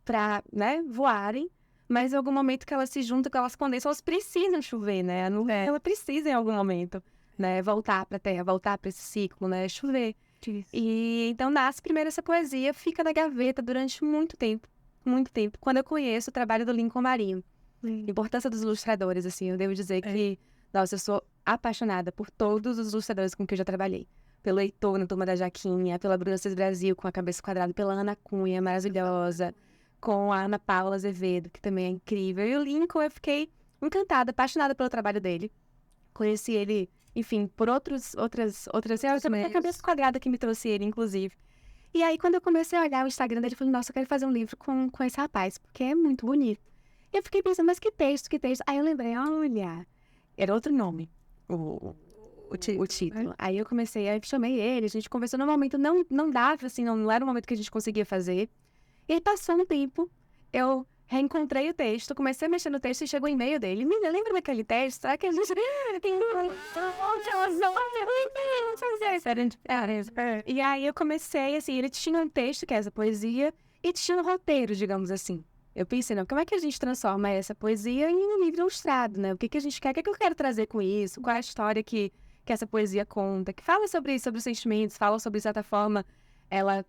para, né, voarem, mas em algum momento que elas se juntam, que elas condensam, elas precisam chover, né? A nuvem, ela precisa em algum momento, né, voltar para a Terra, voltar para esse ciclo, né, chover. E então nasce primeiro essa poesia, fica na gaveta durante muito tempo. Quando eu conheço o trabalho do Lincoln Marinho, a importância dos ilustradores, assim, eu devo dizer que, nossa, eu sou apaixonada por todos os ilustradores com que eu já trabalhei. Pelo Heitor, na Turma da Jaquinha, pela Bruna Cis Brasil, com a Cabeça Quadrada, pela Ana Cunha, maravilhosa, com a Ana Paula Azevedo, que também é incrível. E o Lincoln, eu fiquei encantada, apaixonada pelo trabalho dele. Conheci ele, enfim, por outras... A Cabeça Quadrada que me trouxe ele, inclusive. E aí, quando eu comecei a olhar o Instagram dele, eu falei, nossa, eu quero fazer um livro com esse rapaz, porque é muito bonito. E eu fiquei pensando, mas que texto? Aí eu lembrei, olha, era outro nome, o título. Aí eu comecei, aí chamei ele, a gente conversou. No momento não dava, assim, não era o momento que a gente conseguia fazer. E aí passou um tempo, eu reencontrei o texto, comecei a mexer no texto e chegou o e-mail dele. Menina, lembra daquele texto? Será que a gente tem... E aí eu comecei, assim, ele tinha um texto, que é essa poesia, e tinha um roteiro, digamos assim. Eu pensei, não, como é que a gente transforma essa poesia em um livro ilustrado, né? O que a gente quer, o que eu quero trazer com isso? Qual é a história que essa poesia conta? Que fala sobre isso, sobre os sentimentos, fala sobre, de certa forma, ela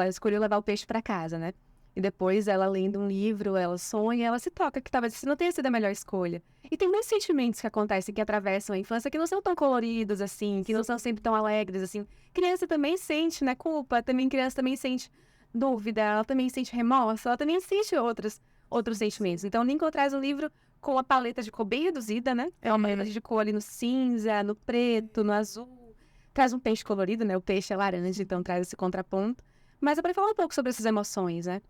escolheu levar o peixe para casa, né? E depois, ela lendo um livro, ela sonha, ela se toca, que talvez isso não tenha sido a melhor escolha. E tem muitos sentimentos que acontecem, que atravessam a infância, que não são tão coloridos, assim, que não são sempre tão alegres, assim. Criança também sente, né, culpa, criança também sente dúvida, ela também sente remorso, ela também sente outros sentimentos. Então, Lincoln traz um livro com a paleta de cor bem reduzida, né? É uma paleta de cor ali no cinza, no preto, no azul. Traz um peixe colorido, né? O peixe é laranja, então traz esse contraponto. Mas é para falar um pouco sobre essas emoções, né?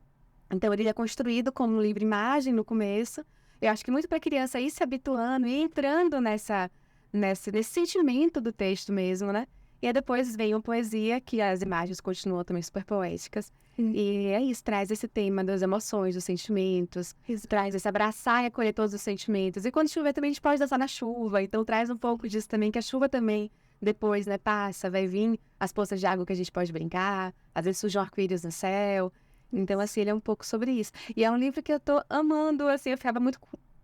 Então, ele é construído como um livro-imagem no começo. Eu acho que muito para a criança ir se habituando e entrando nesse sentimento do texto mesmo, né? E aí depois vem uma poesia, que as imagens continuam também super poéticas. E é isso, traz esse tema das emoções, dos sentimentos. Traz esse abraçar e acolher todos os sentimentos. E quando chover também a gente pode dançar na chuva. Então traz um pouco disso também, que a chuva também depois, né, passa, vai vir as poças de água que a gente pode brincar. Às vezes surgem arco-íris no céu. Então, assim, ele é um pouco sobre isso. E é um livro que eu tô amando, assim, eu ficava muito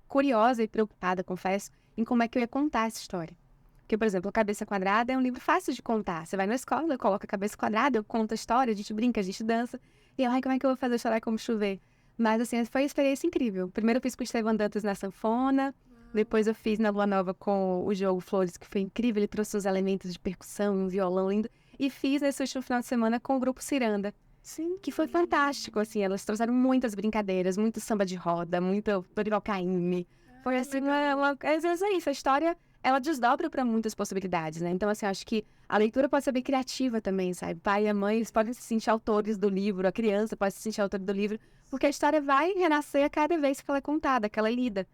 curiosa e preocupada, confesso, em como é que eu ia contar essa história. Porque, por exemplo, Cabeça Quadrada é um livro fácil de contar. Você vai na escola, coloca a Cabeça Quadrada, eu conto a história, a gente brinca, a gente dança. E eu, ai, como é que eu vou fazer Chorar Como Chover? Mas, assim, foi uma experiência incrível. Primeiro eu fiz com o Estevão Dantas na sanfona, depois eu fiz na Lua Nova com o Diogo Flores, que foi incrível, ele trouxe uns elementos de percussão, um violão lindo. E fiz nesse último final de semana com o Grupo Ciranda. Sim, que foi fantástico, assim, elas trouxeram muitas brincadeiras, muito samba de roda, muito Dorival Caymmi. Foi, assim, às vezes é isso, a história, ela desdobra para muitas possibilidades, né? Então, assim, acho que a leitura pode ser bem criativa também, sabe? Pai e a mãe, eles podem se sentir autores do livro, a criança pode se sentir autor do livro, porque a história vai renascer a cada vez que ela é contada, que ela é lida.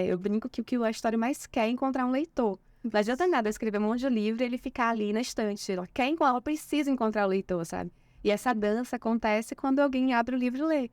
Eu brinco que o que a história mais quer é encontrar um leitor. Não adianta nada escrever um monte de livro e ele ficar ali na estante. Ela precisa encontrar o leitor, sabe? E essa dança acontece quando alguém abre o livro e lê.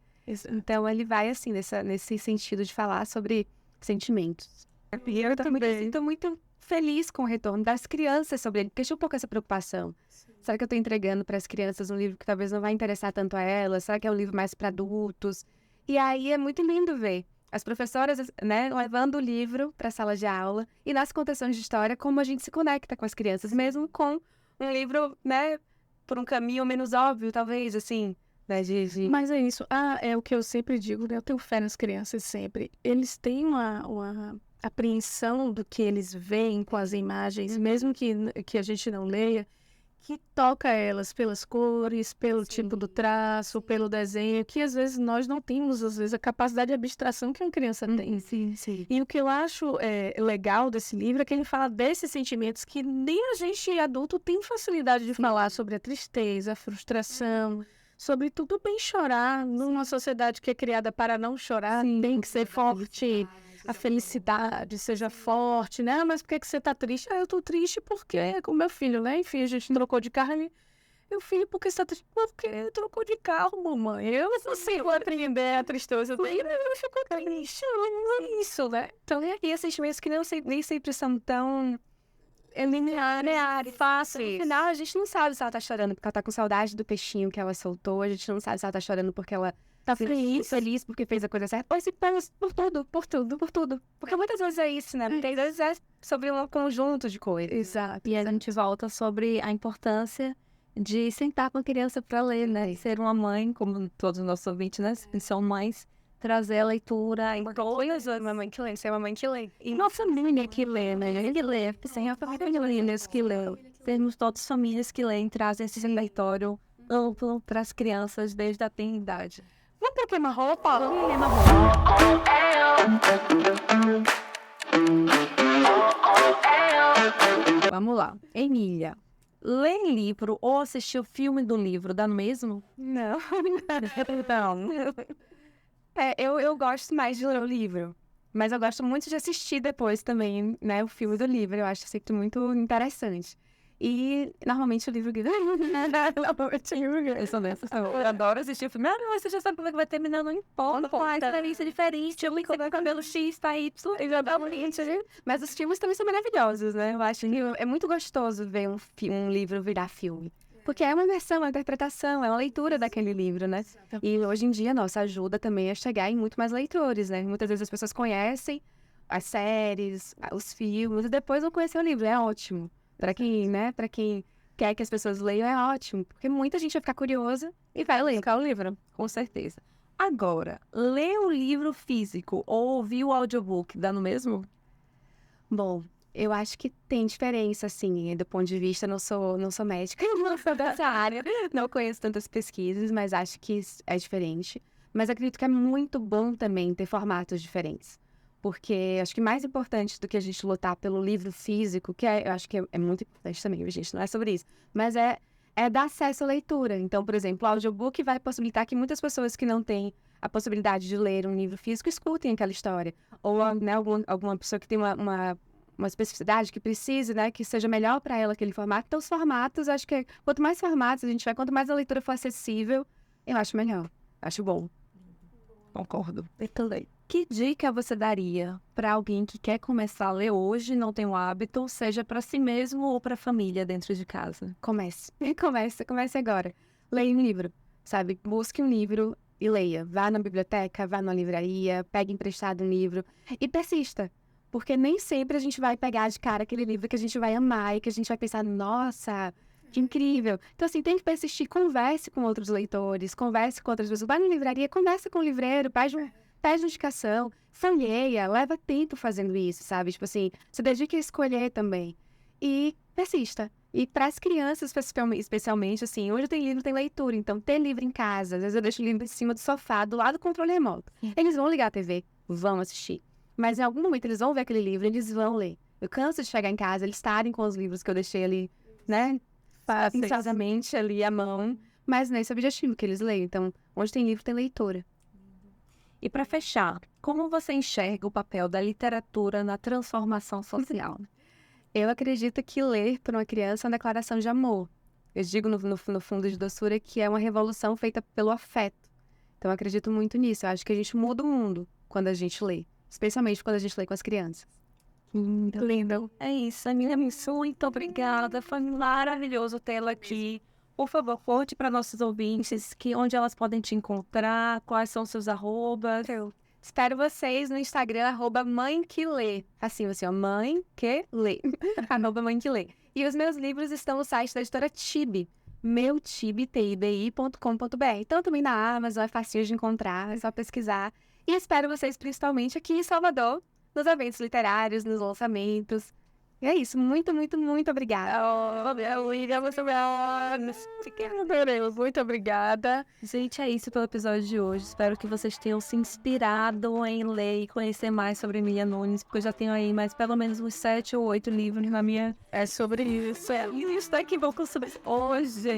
Então, ele vai, assim, nesse sentido de falar sobre sentimentos. E eu também me sinto muito feliz com o retorno das crianças sobre ele, porque tinha um pouco essa preocupação. Será que eu estou entregando para as crianças um livro que talvez não vai interessar tanto a elas? Será que é um livro mais para adultos? E aí é muito lindo ver as professoras, né, levando o livro para a sala de aula e nas contações de história, como a gente se conecta com as crianças, mesmo com um livro, né, por um caminho menos óbvio, talvez, assim, né, Mas é isso. É o que eu sempre digo, né? Eu tenho fé nas crianças sempre. Eles têm uma apreensão do que eles veem com as imagens, mesmo que a gente não leia, que toca elas pelas cores, pelo tipo do traço, pelo desenho, que às vezes nós não temos, às vezes, a capacidade de abstração que uma criança tem. Sim. E o que eu acho legal desse livro é que ele fala desses sentimentos que nem a gente adulto tem facilidade de falar sobre a tristeza, a frustração, sobre tudo bem chorar numa sociedade que é criada para não chorar, tem que ser forte, a felicidade seja forte, né? Mas por que você tá triste? Eu tô triste porque é com meu filho, né? Enfim, a gente trocou de carro e meu filho, por que você tá triste? Porque trocou de carro, mamãe. Eu não consigo aprender a tristeza dele. Eu fico triste. É isso, né? Então, e esses sentimentos que nem sempre são tão lineares, fáceis. No final, a gente não sabe se ela tá chorando porque ela tá com saudade do peixinho que ela soltou. A gente não sabe se ela tá chorando porque ela Tá feliz porque fez a coisa certa. Ou se pensa por tudo. Porque muitas vezes é isso, né? Muitas vezes é sobre um conjunto de coisas. Exato. E a gente volta sobre a importância de sentar com a criança para ler, né? E ser uma mãe, como todos os nossos ouvintes, né? São mães, trazer a leitura em todas as... Uma mãe que lê, ser uma mãe que lê. E nossa família que lê, né? Ele lê, sem a família que lê. Termos todas famílias que leem, trazem esse repertório amplo para as crianças desde a tenridade. Vamos pra queimar roupa? Vamos lá. Emília, ler livro ou assistir o filme do livro dá no mesmo? Não. Eu gosto mais de ler o livro. Mas eu gosto muito de assistir depois também, né, o filme do livro. Eu acho sempre muito interessante. E, normalmente, o livro... Eu sou dessa. Eu adoro assistir o filme. Mas você já sabe como é que vai terminar, não importa. A experiência é diferente. Eu com o cabelo X, tá Y. Mas os filmes também são maravilhosos, né? Eu acho que é muito gostoso ver um livro virar filme. Porque é uma imersão, uma interpretação, é uma leitura daquele livro, né? E hoje em dia, nossa ajuda também a chegar em muito mais leitores, né? Muitas vezes as pessoas conhecem as séries, os filmes, e depois vão conhecer o livro. É ótimo. Para quem, né? Para quem quer que as pessoas leiam, é ótimo. Porque muita gente vai ficar curiosa e vai ler o livro. Com certeza. Agora, ler o livro físico ou ouvir o audiobook dá no mesmo? Bom, eu acho que tem diferença, assim, do ponto de vista, não sou médica, não sou dessa área, não conheço tantas pesquisas, mas acho que é diferente. Mas acredito que é muito bom também ter formatos diferentes. Porque acho que mais importante do que a gente lutar pelo livro físico, eu acho que é muito importante também, gente, não é sobre isso, mas é dar acesso à leitura. Então, por exemplo, o audiobook vai possibilitar que muitas pessoas que não têm a possibilidade de ler um livro físico escutem aquela história. Ou, né, alguma pessoa que tem uma especificidade que precise, né, que seja melhor para ela aquele formato. Então, os formatos, acho que quanto mais formatos a gente vai, quanto mais a leitura for acessível, eu acho melhor. Acho bom. Concordo. Eu também. Que dica você daria para alguém que quer começar a ler hoje, não tem o hábito, seja para si mesmo ou para a família dentro de casa? Comece agora. Leia um livro, sabe? Busque um livro e leia. Vá na biblioteca, vá na livraria, pegue emprestado um livro e persista. Porque nem sempre a gente vai pegar de cara aquele livro que a gente vai amar e que a gente vai pensar, nossa, que incrível. Então, assim, tem que persistir. Converse com outros leitores, converse com outras pessoas. Vai na livraria, conversa com o livreiro, pede indicação, folheia, leva tempo fazendo isso, sabe? Tipo assim, se dedique a escolher também. E persista. E para as crianças, especialmente, assim, hoje tem livro, tem leitura. Então, ter livro em casa. Às vezes eu deixo o livro em cima do sofá, do lado do controle remoto. Eles vão ligar a TV, vão assistir. Mas em algum momento eles vão ver aquele livro, eles vão ler. Eu canso de chegar em casa, eles estarem com os livros que eu deixei ali, né? Silenciosamente ali à mão. Mas nesse objetivo que eles leiam. Então, onde tem livro, tem leitura. E para fechar, como você enxerga o papel da literatura na transformação social? Eu acredito que ler para uma criança é uma declaração de amor. Eu digo no fundo de doçura que é uma revolução feita pelo afeto. Então eu acredito muito nisso. Eu acho que a gente muda o mundo quando a gente lê. Especialmente quando a gente lê com as crianças. Lindo. É isso, Amiga, muito obrigada. Foi maravilhoso tê-la aqui. Por favor, conte para nossos ouvintes onde elas podem te encontrar, quais são seus arrobas. Espero vocês no Instagram, @mãequelê. Assim, ó, mãe que lê. @mãequelê. E os meus livros estão no site da editora Tibi, tibi.com.br. Então, também na Amazon, é fácil de encontrar, é só pesquisar. E espero vocês principalmente aqui em Salvador, nos eventos literários, nos lançamentos. E é isso, muito, muito, muito obrigada. Muito obrigada. Gente, é isso pelo episódio de hoje. Espero que vocês tenham se inspirado em ler e conhecer mais sobre Emília Nunes, porque eu já tenho aí mais pelo menos uns 7 ou 8 livros na minha... É sobre isso. E isso daqui vou consumir hoje.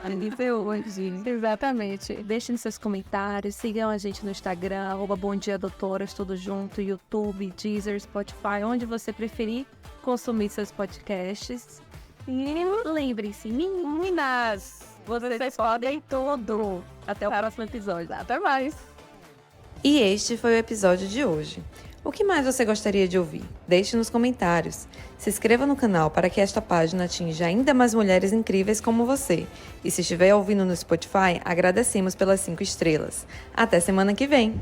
Livro hoje. Exatamente. Deixem seus comentários, sigam a gente no Instagram, @BomDiaDoutoras, tudo junto, YouTube, Deezer, Spotify, onde você preferir consumir seus podcasts. E lembrem-se, meninas, vocês podem tudo. Até o próximo episódio. Até mais. E este foi o episódio de hoje. O que mais você gostaria de ouvir? Deixe nos comentários. Se inscreva no canal para que esta página atinja ainda mais mulheres incríveis como você. E se estiver ouvindo no Spotify, agradecemos pelas 5 estrelas. Até semana que vem!